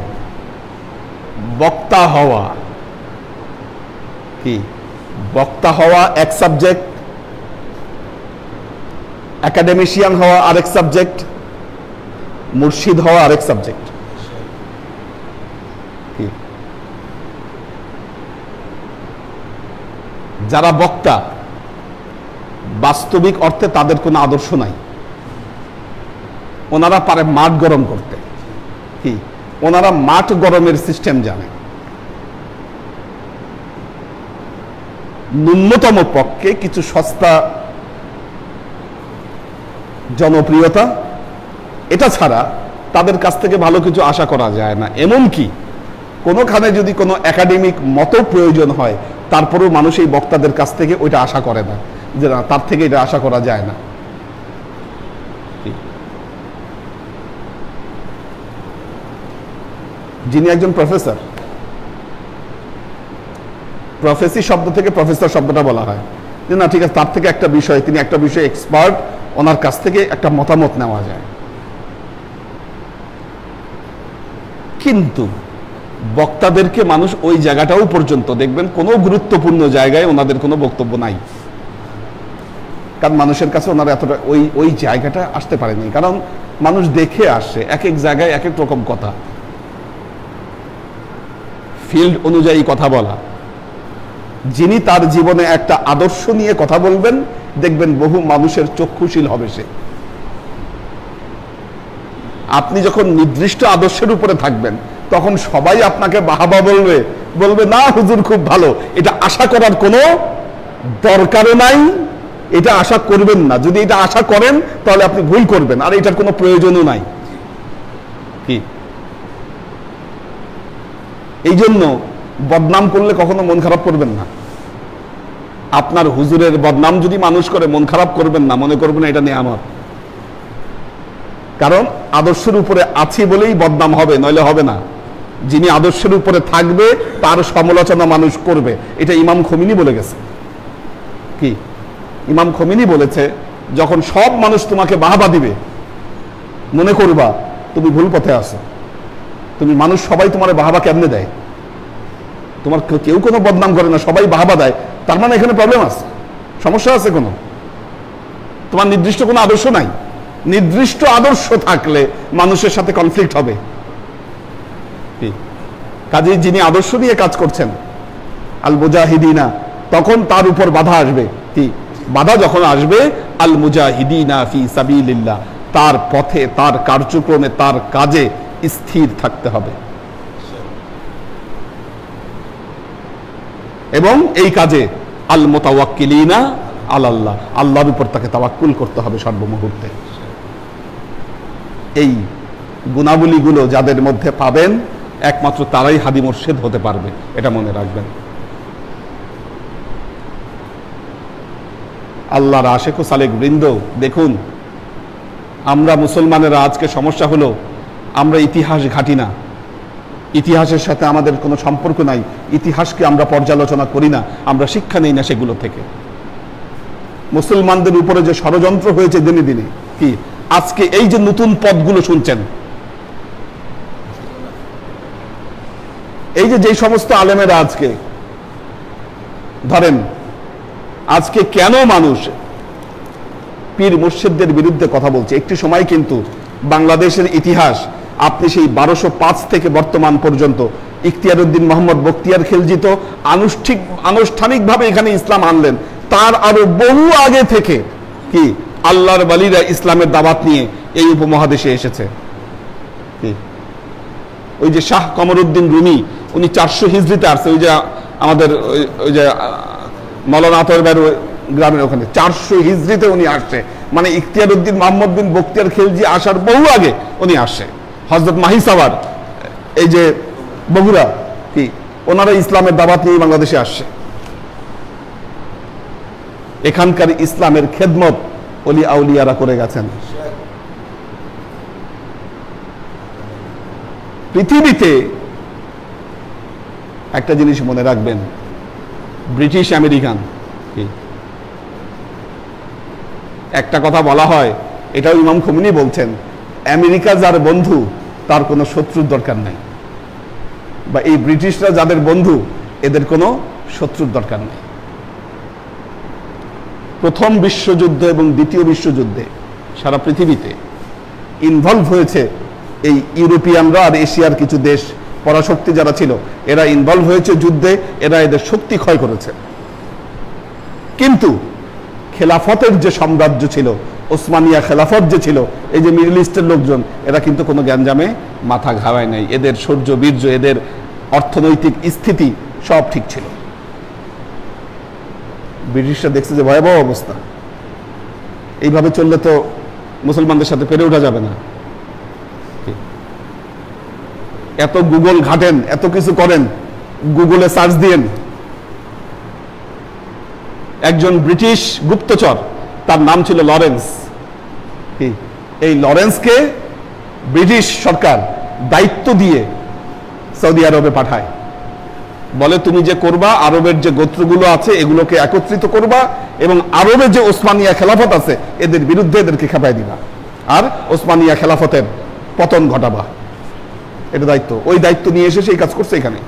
বক্তা হওয়া, কি বক্তা হওয়া এক সাবজেক্ট, একাডেমিশিয়ান হওয়া আরেক সাবজেক্ট, মুর্শিদ হওয়া আরেক সাবজেক্ট। কি যারা বক্তা বাস্তবিক অর্থে তাদের কোনো আদর্শ নাই, ওনারা পারে মাঠ গরম করতে। কি ওনারা মাঠ গরমের সিস্টেম জানে, ন্যূনতম পক্ষে কিছু সস্তা জনপ্রিয়তা, এটা ছাড়া তাদের কাছ থেকে ভালো কিছু আশা করা যায় না। এমনকি কোনোখানে যদি কোনো একাডেমিক মত প্রয়োজন হয়, তারপরেও মানুষ এই বক্তাদের কাছ থেকে ওইটা আশা করে না, যে না তার থেকে এটা আশা করা যায় না। যিনি একজন প্রফেসর, প্রফেসি শব্দ থেকে প্রফেসর শব্দটা বলা হয়, যে না ঠিক আছে, তার থেকে একটা বিষয়, তিনি একটা বিষয়ে এক্সপার্ট, ওনার কাছ থেকে একটা মতামত নেওয়া যায়। কিন্তু বক্তাদেরকে মানুষ ওই জায়গাটাও পর্যন্ত দেখবেন কোনো গুরুত্বপূর্ণ জায়গায় ওনাদের কোনো বক্তব্য নাই, কারণ মানুষের কাছে ওনারা এতটা ওই জায়গাটা আসতে পারেনি, কারণ মানুষ দেখে আসে এক এক জায়গায় এক এক রকম কথা, ফিল্ড অনুযায়ী কথা বলা। যিনি তার জীবনে একটা আদর্শ নিয়ে কথা বলবেন, দেখবেন বহু মানুষের চক্ষুশীল হবে সে। আপনি যখন নির্দিষ্ট আদর্শের উপরে থাকবেন, তখন সবাই আপনাকে বাহাবা বলবে না হুজুর খুব ভালো, এটা আশা করার কোনো দরকারও নাই, এটা আশা করবেন না। যদি এটা আশা করেন তাহলে আপনি ভুল করবেন, আর এটার কোনো প্রয়োজনও নাই। কি এই জন্য বদনাম করলে কখনো মন খারাপ করবেন না। আপনার হুজুরের বদনাম যদি মানুষ করে, মন খারাপ করবেন না, মনে করবেন এটা নেয়ামত। কারণ আদর্শের উপরে আছি বলেই বদনাম হবে, নইলে হবে না। যিনি আদর্শের উপরে থাকবে তার সমালোচনা মানুষ করবে, এটা ইমাম খোমেনি বলে গেছে। কি ইমাম খোমেনি বলেছে, যখন সব মানুষ তোমাকে বাহবা দিবে, মনে করবা তুমি ভুল পথে আছো। তুমি মানুষ সবাই তোমার বাহবা কেমনে দেয়, তোমার কেউ কোনো বদনাম করে না, সবাই বাহবা দেয়, তার মানে এখানে প্রবলেম আছে, সমস্যা আছে কোনো। তোমার নির্দিষ্ট কোনো আদর্শ নাই। নির্দিষ্ট আদর্শ থাকলে মানুষের সাথে কনফ্লিক্ট হবে। কাজেই যিনি আদর্শ নিয়ে কাজ করছেন, আল মুজাহিদিনা, তখন তার উপর বাধা আসবে। কি বাধা যখন আসবে, আল মুজাহিদিনা ফি সাবিলিল্লাহ, তার পথে, তার কার্যক্রমে, তার কাজে স্থির থাকতে হবে, এবং এই কাজে আল মুতাওয়াক্কিলিনা আলাল্লাহ, আল্লাহর উপর তাকে তাওয়াক্কুল করতে হবে সর্বমুহূর্তে। এই গুণাবলীগুলো যাদের মধ্যে পাবেন, একমাত্র তারাই হাদি মুর্শিদ হতে পারবে, এটা মনে রাখবেন। আল্লাহর আশেক ও সালেক বৃন্দ, দেখুন আমরা মুসলমানেরা আজকে সমস্যা হলো আমরা ইতিহাস ঘাঁটি না, ইতিহাসের সাথে আমাদের কোনো সম্পর্ক নাই, ইতিহাসকে আমরা পর্যালোচনা করি না, আমরা শিক্ষা নেই না সেগুলো থেকে। মুসলমানদের উপরে যে ষড়যন্ত্র হয়েছে দিনে দিনে, কি আজকে এই যে নতুন পদগুলো শুনছেন, এই যে সমস্ত আলেমেরা আজকে ধরেন, আজকে কেন মানুষ পীর মুর্শিদদের বিরুদ্ধে কথা বলছে? একটি সময় কিন্তু বাংলাদেশের ইতিহাস, আপনি সেই 1205 থেকে বর্তমান পর্যন্ত ইখতিয়ার উদ্দিন মোহাম্মদ বখতিয়ার খিলজি তো আনুষ্ঠানিকভাবে এখানে ইসলাম আনলেন, তার আরো বহু আগে থেকে কি আল্লাহর ওয়ালিরা ইসলামের দাওয়াত নিয়ে এই উপমহাদেশে এসেছে। ওই যে শাহ কমরউদ্দিন রুমি, উনি 400 হিজরিতে আসছে, ওই যে আমাদের ওই যে মৌলানা আতর গ্রামের ওখানে 400 হিজরিতে উনি আসছে, মানে ইখতিয়ার উদ্দিন মোহাম্মদ বিন বখতিয়ার খিলজি আসার বহু আগে উনি আসছে। হযরত মাহি সাওয়ার এই যে বগুড়া, কি ওনারা ইসলামের দাওয়াত নিয়ে বাংলাদেশে আসছে। এখানকার ইসলামের খেদমত ওলি আউলিয়ারা করে গেছেন। পৃথিবীতে একটা জিনিস মনে রাখবেন, ব্রিটিশ আমেরিকান, একটা কথা বলা হয়, এটাও ইমাম খোমেনি বলছেন, আমেরিকা যার বন্ধু তার কোনো শত্রুর দরকার নাই, বা এই ব্রিটিশরা যাদের বন্ধু এদের কোনো শত্রুর দরকার নেই। প্রথম বিশ্বযুদ্ধ এবং দ্বিতীয় বিশ্বযুদ্ধে সারা পৃথিবীতে ইনভলভ হয়েছে এই ইউরোপিয়ানরা আর এশিয়ার কিছু দেশ, পরাশক্তি যারা ছিল, এরা ইনভলভ হয়েছে যুদ্ধে, এরা এদের শক্তি ক্ষয় করেছে। কিন্তু খেলাফতের যে সাম্রাজ্য ছিল, ওসমানিয়া খেলাফত যে ছিল, এই যে মিডল ইস্টের লোকজন, এরা কিন্তু কোনো গ্যাঞ্জামে মাথা ঘামায় নাই, এদের শৌর্য বীর্য, এদের অর্থনৈতিক স্থিতি সব ঠিক ছিল। ব্রিটিশরা দেখছে যে ভয়াবহ অবস্থা, এইভাবে চললে তো মুসলমানদের সাথে পেরে ওঠা যাবে না। এত গুগল ঘাটেন, এত কিছু করেন, গুগলে সার্চ দিয়েন, একজন ব্রিটিশ গুপ্তচর, তার নাম ছিল লরেন্স। এই লরেন্সকে ব্রিটিশ সরকার দায়িত্ব দিয়ে সৌদি আরবে পাঠায়, বলে তুমি যে করবা, আরবের যে গোত্রগুলো আছে এগুলোকে একত্রিত করবা এবং আরবের যে ওসমানিয়া খেলাফত আছে এদের বিরুদ্ধে এদেরকে খেপায় দিবা আর ওসমানিয়া খেলাফতের পতন ঘটাবা। এটা দায়িত্ব, ওই দায়িত্ব নিয়ে এসে সেই কাজ করছে এখানে।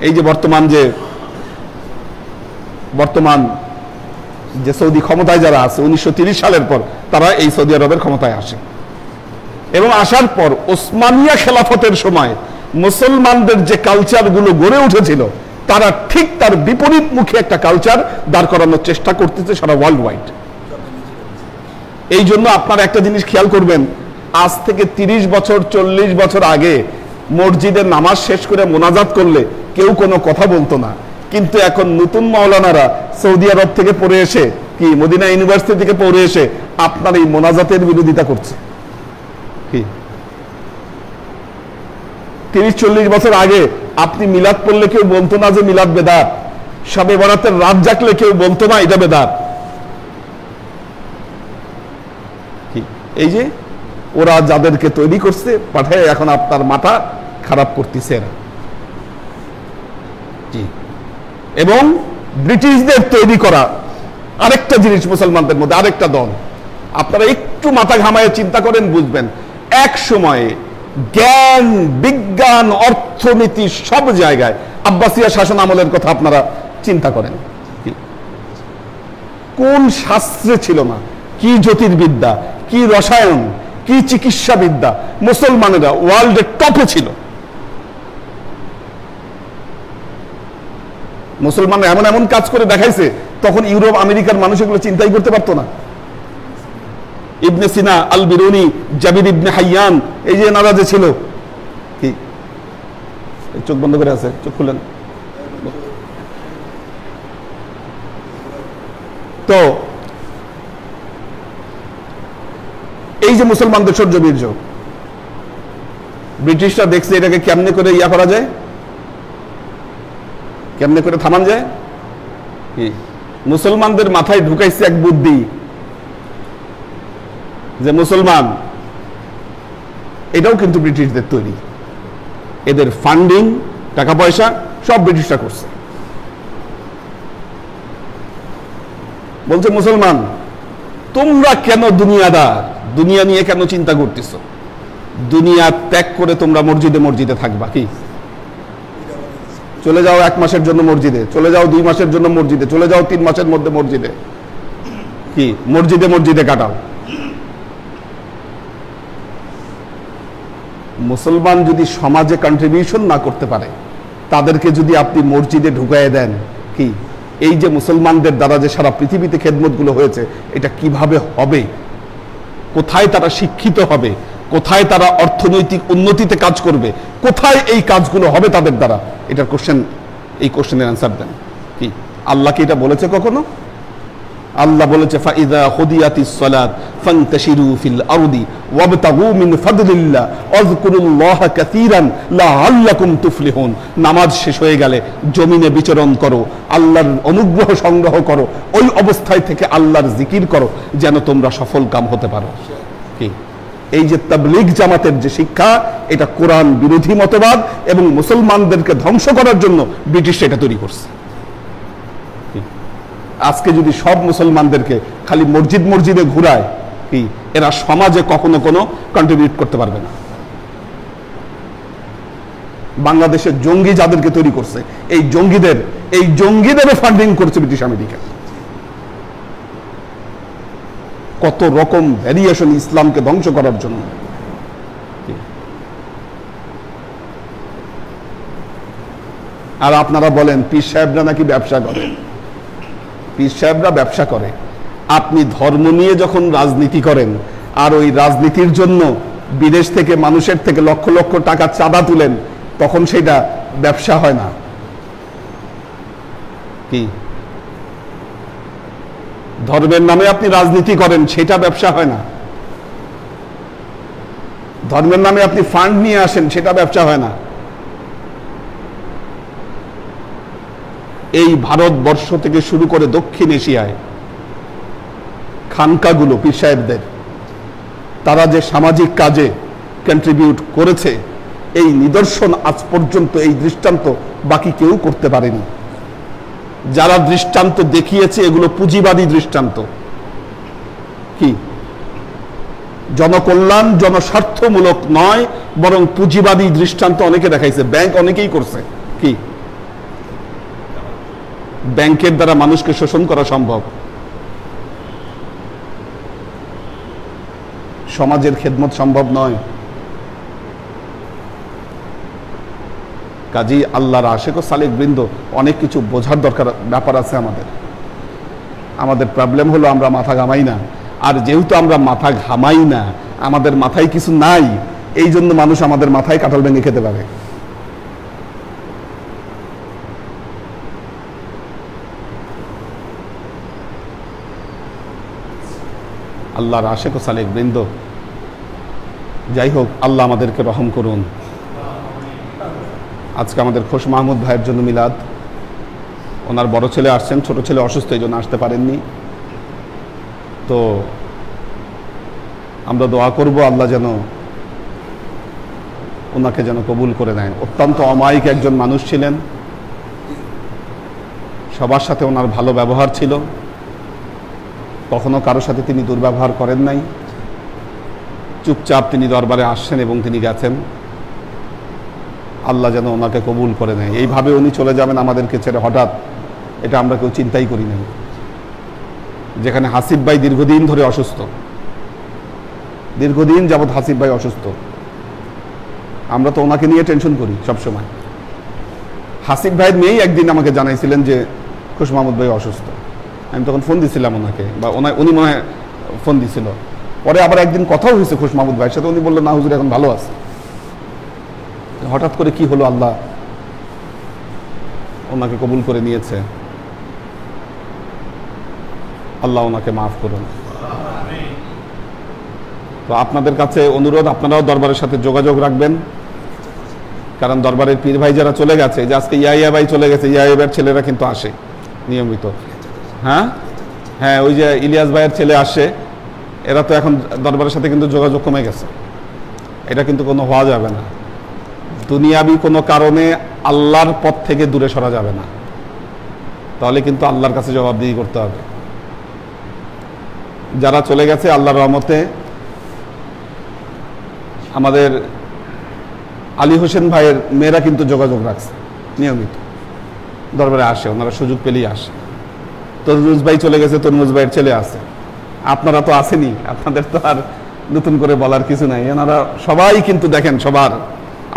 এই যে বর্তমান যে সৌদি ক্ষমতায় যারা আছে, 1930 সালের পর তারা এই সৌদি আরবের ক্ষমতায় আসে, এবং আসার পর ওসমানিয়া খেলাফতের সময় মুসলমানদের যে কালচার গুলো গড়ে উঠেছিল, তারা ঠিক তার বিপরীত মুখে একটা কালচার দাঁড় করানোর চেষ্টা করতেছে সারা ওয়ার্ল্ড ওয়াইড। এই জন্য আপনারা একটা জিনিস খেয়াল করবেন, আজ থেকে 30 বছর 40 বছর আগে মসজিদের নামাজ শেষ করে মোনাজাত করলে কেউ কোনো কথা বলতো না, কিন্তু এখন নতুন মাওলানারা সৌদি আরব থেকে পড়ে এসে, কি মদিনা ইউনিভার্সিটি থেকে পড়ে এসে আপনার এই মোনাজাতের বিরোধিতা করছে। কি 30-40 বছর আগে আপনি মিলাদ পড়লে কেউ বলতো না যে মিলাদ বেদাত, শবে বরাতের রাত জাগলে কেউ বলতো না এটা বেদাত। এই যে ওরা যাদেরকে তৈরি করছে পাঠায়, এখন আপনার মাথা খারাপ করতেছে এরা। এবং ব্রিটিশদের তৈরি করা আরেকটা জিনিস মুসলমানদের মধ্যে, আরেকটা দল, আপনারা একটু মাথা ঘামায় চিন্তা করেন, বুঝবেন এক সময়ে জ্ঞান, বিজ্ঞান, অর্থনীতি সব জায়গায় আব্বাসিয়া শাসন আমলের কথা আপনারা চিন্তা করেন, কোন শাস্ত্রে ছিল না, কি জ্যোতির্বিদ্যা, কি রসায়ন, কি চিকিৎসা বিদ্যা, মুসলমানেরা ওয়ার্ল্ডের টপে ছিল। মুসলমানরা এমন এমন কাজ করে দেখাইছে, তখন ইউরোপ আমেরিকার মানুষ এগুলো চিন্তাই করতে পারতো না। ইবনে সিনা, আল বিরুনি, জাবির ইবনে হাইয়ান, এই যে এনারা যে ছিল, কি চোখ বন্ধ করে আছে, চোখ খুলেন। তো এই যে মুসলমানদের শৌর্য বীর্য, ব্রিটিশরা দেখছে এটাকে কেমনে করে ইয়া করা যায়, কেমনে করে থামান যায়। মুসলমানদের মাথায় ঢুকাইছে এক বুদ্ধি যে মুসলমান, এটাও কিন্তু ব্রিটিশদের তৈরি, এদের ফান্ডিং, টাকা পয়সা সব ব্রিটিশরা করছে। বলছে মুসলমান তোমরা কেন দুনিয়াদার, দুনিয়া নিয়ে কেন চিন্তা করতেছ? দুনিয়া ত্যাগ করে তোমরা মসজিদে মসজিদে থাকবা কি? চলে যাও 1 মাসের জন্য মসজিদে, চলে যাও 2 মাসের জন্য মসজিদে, চলে যাও 3 মাসের মধ্যে মসজিদে, কি মসজিদে মসজিদে কাটাও। মুসলমান যদি সমাজে কন্ট্রিবিউশন না করতে পারে, তাদেরকে যদি আপনি মসজিদে ঢুকাইয়ে দেন, কি এই যে মুসলমানদের দ্বারা যে সারা পৃথিবীতে খেদমতগুলো হয়েছে, এটা কিভাবে হবে? কোথায় তারা শিক্ষিত হবে? কোথায় তারা অর্থনৈতিক উন্নতিতে কাজ করবে? কোথায় এই কাজগুলো হবে তাদের দ্বারা? এটার কোশ্চেন, এই কোশ্চেনের অ্যান্সার দেন। কি আল্লাহ কি এটা বলেছে কখনো? আল্লাহ বলেছে ফাইদা খুদিয়াতিস সালাত ফান্তাশিরু ফিল আরদি ওয়াবতাগু মিন ফাদলিল্লাহ ওয়াযকুরুল্লাহা কাসীরান লাআল্লাকুম তুফলিহুন। নামাজ শেষ হয়ে গেলে জমিনে বিচরণ করো, আল্লাহর অনুগ্রহ সংগ্রহ করো, ওই অবস্থায় থেকে আল্লাহর জিকির করো যেন তোমরা সফল কাম হতে পারো। কি এই যে তাবলীগ জামাতের যে শিক্ষা, এটা কোরআন বিরোধী মতবাদ এবং মুসলমানদেরকে ধ্বংস করার জন্য ব্রিটিশ এটা তৈরি করছে। আজকে যদি সব মুসলমানদেরকে খালি মসজিদ মসজিদে ঘুরায়, কি এরা সমাজে কখনো কোনো কন্ট্রিবিউট করতে পারবে না। বাংলাদেশের জঙ্গি যাদেরকে তৈরি করছে, এই জঙ্গিদের ফান্ডিং করছে ব্রিটিশ আমেরিকা। কত রকম ভ্যারিয়েশন ইসলামকে ধ্বংস করার জন্য। আর আপনারা বলেন পীর সাহেবরা নাকি ব্যবসা করে। পীর সাহেবরা ব্যবসা করে। আপনি ধর্ম নিয়ে যখন রাজনীতি করেন আর ওই রাজনীতির জন্য বিদেশ থেকে মানুষের থেকে লক্ষ লক্ষ টাকা চাঁদা তুলেন, তখন সেটা ব্যবসা হয় না। কি ধর্মের নামে আপনি রাজনীতি করেন, সেটা ব্যবসা হয় না। ধর্মের নামে আপনি ফান্ড নিয়ে আসেন, সেটা ব্যবসা হয় না। এই ভারতবর্ষ থেকে শুরু করে দক্ষিণ এশিয়ায় খানকাগুলো পীর সাহেবদের, তারা যে সামাজিক কাজে কন্ট্রিবিউট করেছে, এই নিদর্শন আজ পর্যন্ত, এই দৃষ্টান্ত বাকি কেউ করতে পারেনি। যারা দৃষ্টান্ত দেখিয়েছে এগুলো পুঁজিবাদী দৃষ্টান্ত। কি জনকল্যাণ, জনস্বার্থমূলক নয়, বরং পুঁজিবাদী দৃষ্টান্ত অনেকে দেখাইছে। ব্যাংক অনেকেই করছে। কি ব্যাংকের দ্বারা মানুষকে শোষণ করা সম্ভব। সমাজের খেদমত সম্ভব নয়। কাজী আল্লাহর আশেক ও সালেক বৃন্দ, অনেক কিছু বোঝার দরকার ব্যাপার আছে আমাদের। আমাদের প্রবলেম হলো আমরা মাথা ঘামাই না। আর যেহেতু আমরা মাথা ঘামাই না, আমাদের মাথায় কিছু নাই, এই জন্য মানুষ আমাদের মাথায় কাঁঠাল ভেঙে খেতে পারে। আল্লাহর আশেক ও সালেক বৃন্দ, যাই হোক, আল্লাহ আমাদেরকে রহম করুন। আজকে আমাদের খোশ মাহমুদ ভাইয়ের জন্য মিলাদ। ওনার বড় ছেলে আসছেন, ছোট ছেলে অসুস্থ, এই জন্য আসতে পারেননি। তো আমরা দোয়া করব আল্লাহ যেন ওনাকে যেন কবুল করে নেন। অত্যন্ত অমায়িক একজন মানুষ ছিলেন, সবার সাথে ওনার ভালো ব্যবহার ছিল, কখনো কারোর সাথে তিনি দুর্ব্যবহার করেন নাই। চুপচাপ তিনি দরবারে আসছেন এবং তিনি গেছেন। আল্লাহ যেন ওনাকে কবুল করে নেয়। এইভাবে উনি চলে যাবেন আমাদেরকে ছেড়ে হঠাৎ, এটা আমরা কেউ চিন্তাই করি নাই। যেখানে হাসিব ভাই দীর্ঘদিন ধরে অসুস্থ, দীর্ঘদিন যাবৎ হাসিব ভাই অসুস্থ, আমরা তো ওনাকে নিয়ে টেনশন করি সবসময়। হাসিব ভাইয়ের মেয়েই একদিন আমাকে জানাইছিলেন যে খোশ মাহমুদ ভাই অসুস্থ। আমি তখন ফোন দিছিলাম ওনাকে, বা উনি মনে হয় ফোন দিছিল। পরে আবার একদিন কথাও হয়েছে খোশ মাহমুদ ভাইয়ের সাথে, উনি বললেন না হুজুর এখন ভালো আছে। হঠাৎ করে কি হলো, আল্লাহ ওনাকে কবুল করে নিয়েছে। আল্লাহ ওনাকে মাফ করুন। তো আপনাদের কাছে অনুরোধ, আপনারাও দরবারের সাথে যোগাযোগ রাখবেন, কারণ দরবারের পীর ভাই যারা চলে গেছে, যে আজকে ইয়াইয়া ভাই চলে গেছে, ইয়াইয়া ভাইয়ের ছেলেরা কিন্তু আসে নিয়মিত। হ্যাঁ হ্যাঁ, ওই যে ইলিয়াস ভাইয়ের ছেলে আসে, এরা তো এখন দরবারের সাথে কিন্তু যোগাযোগ কমে গেছে। এটা কিন্তু কোনো হওয়া যাবে না। দুনিয়াবি কোনো কারণে আল্লাহর পথ থেকে দূরে সরা যাবে না, তাহলে কিন্তু আল্লাহর কাছে জবাবদিহি করতে হবে। যারা চলে গেছে আল্লাহর রহমতে আমাদের আলী হোসেন ভাইয়ের মেয়েরা কিন্তু যোগাযোগ রাখছে নিয়মিত, দরবারে আসে, ওনারা সুযোগ পেলেই আসে। তরমুজ ভাই চলে গেছে, তরমুজ ভাইয়ের ছেলে আছে, আপনারা তো আসেনি, আপনাদের তো আর নতুন করে বলার কিছু নাই। এনারা সবাই কিন্তু দেখেন সবার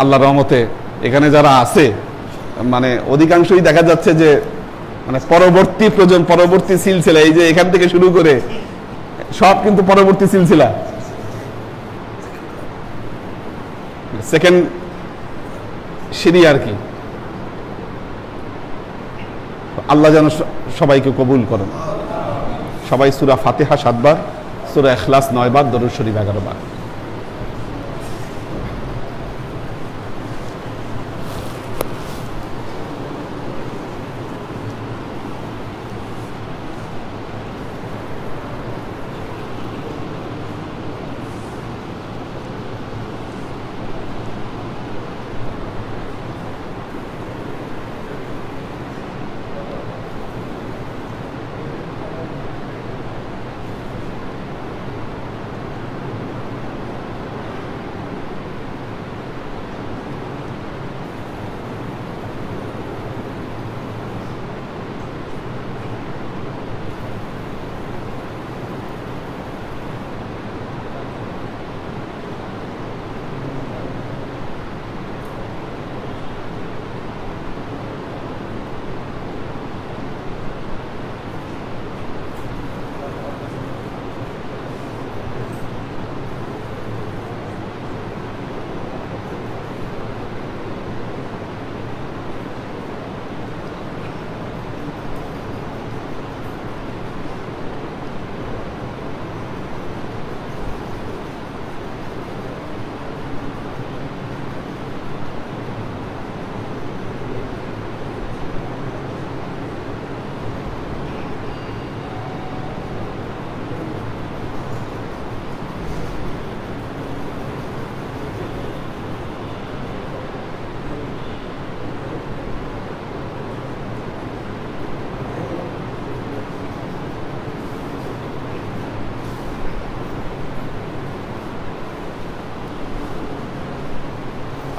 আল্লাহর রহমতে এখানে যারা আছে মানে অধিকাংশই দেখা যাচ্ছে যে মানে পরবর্তী প্রজন্ম, পরবর্তী সিলসিলা, এই যে এখান থেকে শুরু করে সব কিন্তু পরবর্তী সিলসিলা, সেকেন্ড সিঁড়ি আর কি। আল্লাহ যেন সবাইকে কবুল করেন। সবাই সূরা ফাতিহা 7 বার, সূরা ইখলাস 9 বার, দরুদ শরীফ 11 বার।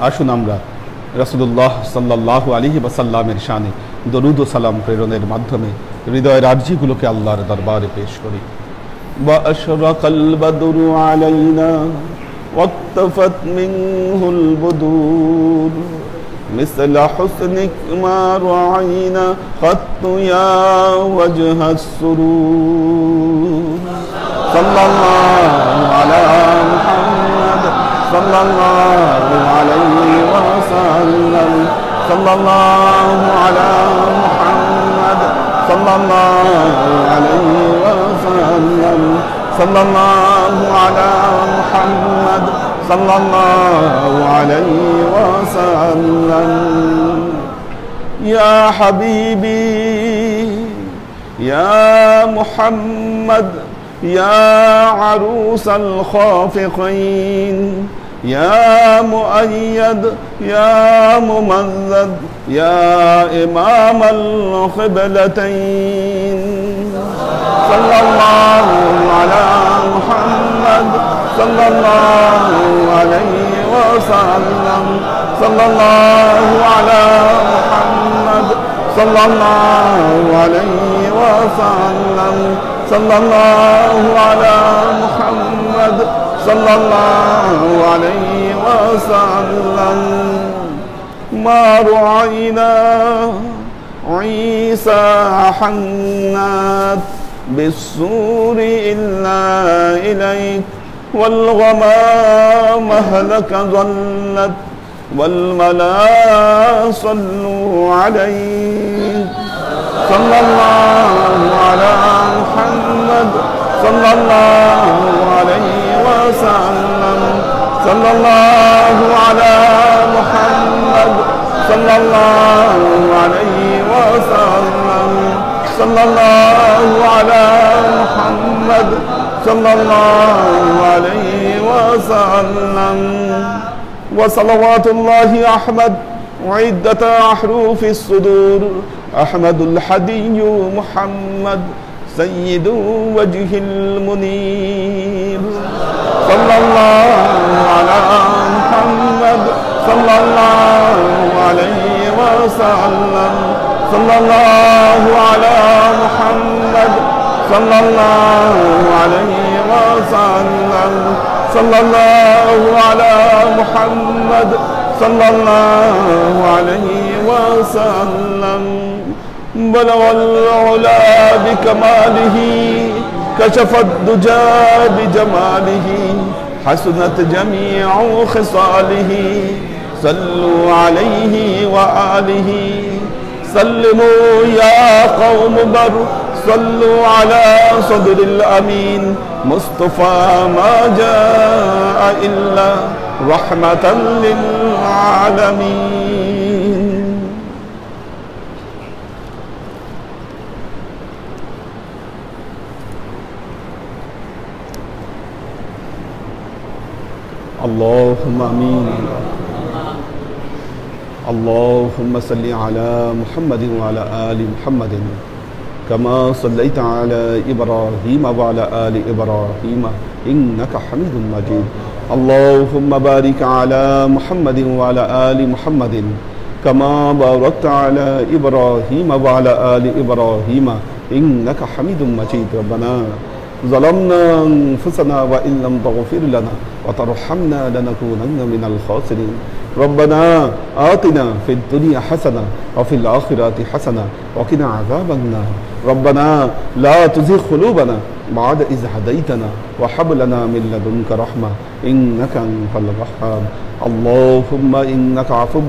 আসুন আমরা রাসূলুল্লাহ সাল্লাল্লাহু আলাইহি ওয়াসাল্লামের শানে দরুদ ও সালাম প্রেরণের মাধ্যমে হৃদয়ের আরজিগুলোকে আল্লাহর দরবারে পেশ করি। ওয়া আশরাকাল বাদরু আলাইনা ওয়াক্তাফাত মিনহুল বুদুর مثل حسنك ما رعينا قط يا وجه السرور صلى الله على محمد صلى الله عليه وسلم صلى الله على محمد صلى الله عليه وسلم صلى الله على محمد صلى الله عليه وسلم يا حبيبي يا محمد يا عروس الخافقين يا مؤيد يا ممجد يا إمام القبلتين صلى الله على محمد صلى الله عليه وسلم صلى الله على محمد صلى الله عليه وسلم صلى الله على محمد صلى الله عليه وسلم ما رعينا عيسى حنات بالسور إلا إليك والغمام هلك ظلت والملا صلوا عليه صلى الله على محمد صلى الله عليه وسلم صلى الله على محمد صلى الله عليه وسلم صلى الله على محمد صلى الله عليه وسلم وصلوات الله أحمد عدة أحرف الصدور أحمد الحدي محمد سيد وجه المنير صلى الله على محمد صلى الله عليه وسلم صلى الله على محمد صلى الله عليه وسلم صلى الله على محمد صلى الله عليه وسلم بلغ العلا بكماله كشف الدجى بجماله حسنت جميع خصاله صلوا عليه وآله سلموا يا قوم بر صلوا على صدر الأمين مصطفى ما جاء إلا رحمة للعالمين اللهم آمين اللهم صل على محمد وعلى آل محمد كما صليت على إبراهيم وعلى آل إبراهيم إنك حميد مجيد اللهم بارك على محمد وعلى آل محمد كما باركت على إبراهيم وعلى آل إبراهيم إنك حميد مجيد ربنا ظلمنا أنفسنا وإن لم تغفر لنا وترحمنا لنكونن من الخاسرين ربنا آتنا في الدنيا حسنة وفي الآخرة حسنة وقنا عذاب النار ربنا لا تزغ قلوبنا بعد إذ هديتنا وهب لنا من لدنك رحمة إنك أنت الوهاب اللهم إنك عفو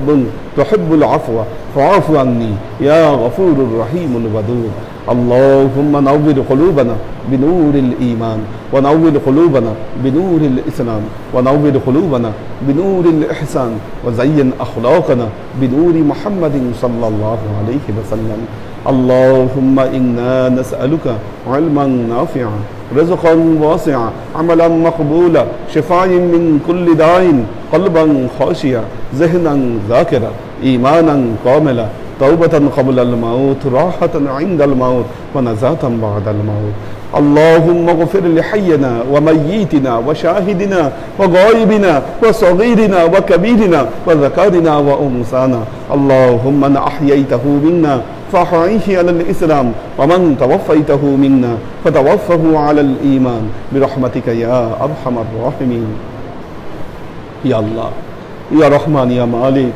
تحب العفو فاعف عني يا غفور رحيم الودود اللهم نور قلوبنا بنور الإيمان ونور قلوبنا بنور الإسلام ونور قلوبنا بنور الإحسان وزين أخلاقنا بنور محمد صلى الله عليه وسلم اللهم إنا نسألك علما نافعا رزقا واسعا عملا مقبولا شفاء من كل داء قلبا خاشعا ذهنا ذاكرا إيمانا كاملا توبة قبل الموت راحة عند الموت ونزاة بعد الموت اللهم اغفر لحينا وميتنا وشاهدنا وغائبنا وصغيرنا وكبيرنا وذكرنا وأنثانا اللهم من أحييته منا فأحيه على الإسلام ومن توفيته منا فتوفه على الإيمان برحمتك يا أرحم الراحمين يا الله يا رحمن يا مالك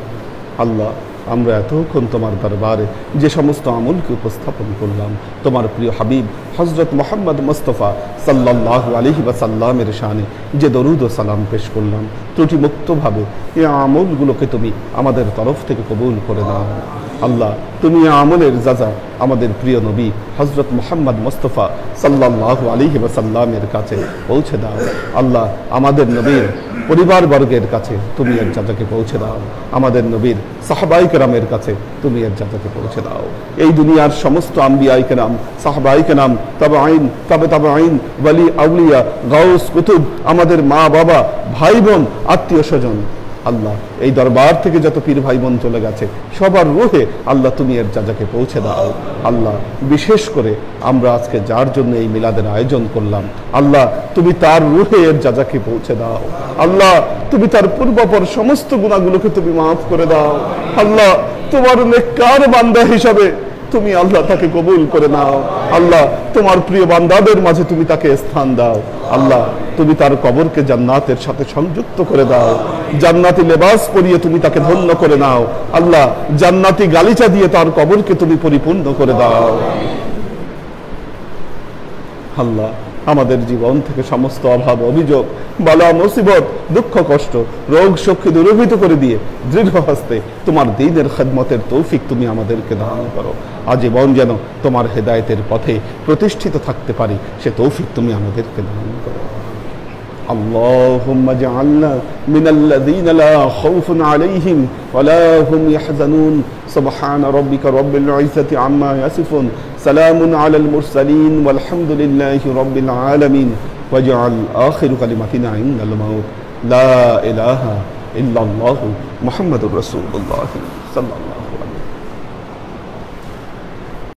الله আমরা এতক্ষণ তোমার দরবারে যে সমস্ত আমলকে উপস্থাপন করলাম তোমার প্রিয় হাবিব হযরত মুহাম্মদ মুস্তাফা সাল্লাল্লাহু আলাইহি ওয়াসাল্লামের শানে যে দরুদ ও সালাম পেশ করলাম ত্রুটিমুক্তভাবে এই আমলগুলোকে তুমি আমাদের তরফ থেকে কবুল করে নাও আল্লাহ তুমি আমলের যাজা আমাদের প্রিয় নবী হযরত মুহাম্মদ মুস্তাফা সাল্লাল্লাহু আলাইহি ওয়াসাল্লামের কাছে পৌঁছে দাও আল্লাহ আমাদের নবীর পরিবার বর্গের কাছে তুমি এর যাজাকে পৌঁছে দাও আমাদের নবীর সাহাবায়ে কেরামের কাছে তুমি এর যাজাকে পৌঁছে দাও এই দুনিয়ার সমস্ত আম্বিয়ায়ে কেরাম সাহাবায়ে কেরাম তাবেঈন তাবেঈন ওয়ালি আউলিয়া গাউস কুতুব আমাদের মা বাবা ভাই বোন আত্মীয় স্বজন আল্লাহ এই দরবার থেকে যত পীর ভাই বোন চলে গেছে সবার রূহে আল্লাহ তুমি এর যাজাকে পৌঁছে দাও আল্লাহ বিশেষ করে আমরা আজকে যার জন্য এই মিলাদের আয়োজন করলাম আল্লাহ তুমি তার রূহে এর যাজাকে পৌঁছে দাও আল্লাহ তুমি তার পূর্বপর সমস্ত গুনাহগুলোকে তুমি মাফ করে দাও আল্লাহ তোমার নেককার বান্দা হিসাবে তুমি আল্লাহ তাকে কবুল করে নাও আল্লাহ তোমার প্রিয় বান্দাদের মাঝে তুমি তাকে স্থান দাও আল্লাহ তুমি তার কবরকে জান্নাতের সাথে সংযুক্ত করে দাও জান্নাতি লেবাস পরিয়ে তুমি তাকে ধন্য করে নাও আল্লাহ জান্নাতি গালিচা দিয়ে তার কবরকে তুমি পরিপূর্ণ করে দাও আল্লাহ আমাদের জীবন থেকে সমস্ত অভাব অভিযোগ বালা মুসিবত দুঃখ কষ্ট রোগ শোককে দূরীভূত করে দিয়ে দৃঢ় হস্তে তোমার দ্বীনের খিদমতের তৌফিক তুমি আমাদেরকে দান করো আজীবন যেন তোমার হেদায়েতের পথে প্রতিষ্ঠিত থাকতে পারি সে তৌফিক তুমি আমাদেরকে দান করো اللهم اجعلنا من الذين لا خوف عليهم ولا هم يحزنون سبحان ربك رب العزة عما يصفون سلام على المرسلين والحمد لله رب العالمين واجعل آخر كلمتنا عند الموت لا إله إلا الله محمد رسول الله صلى الله عليه وسلم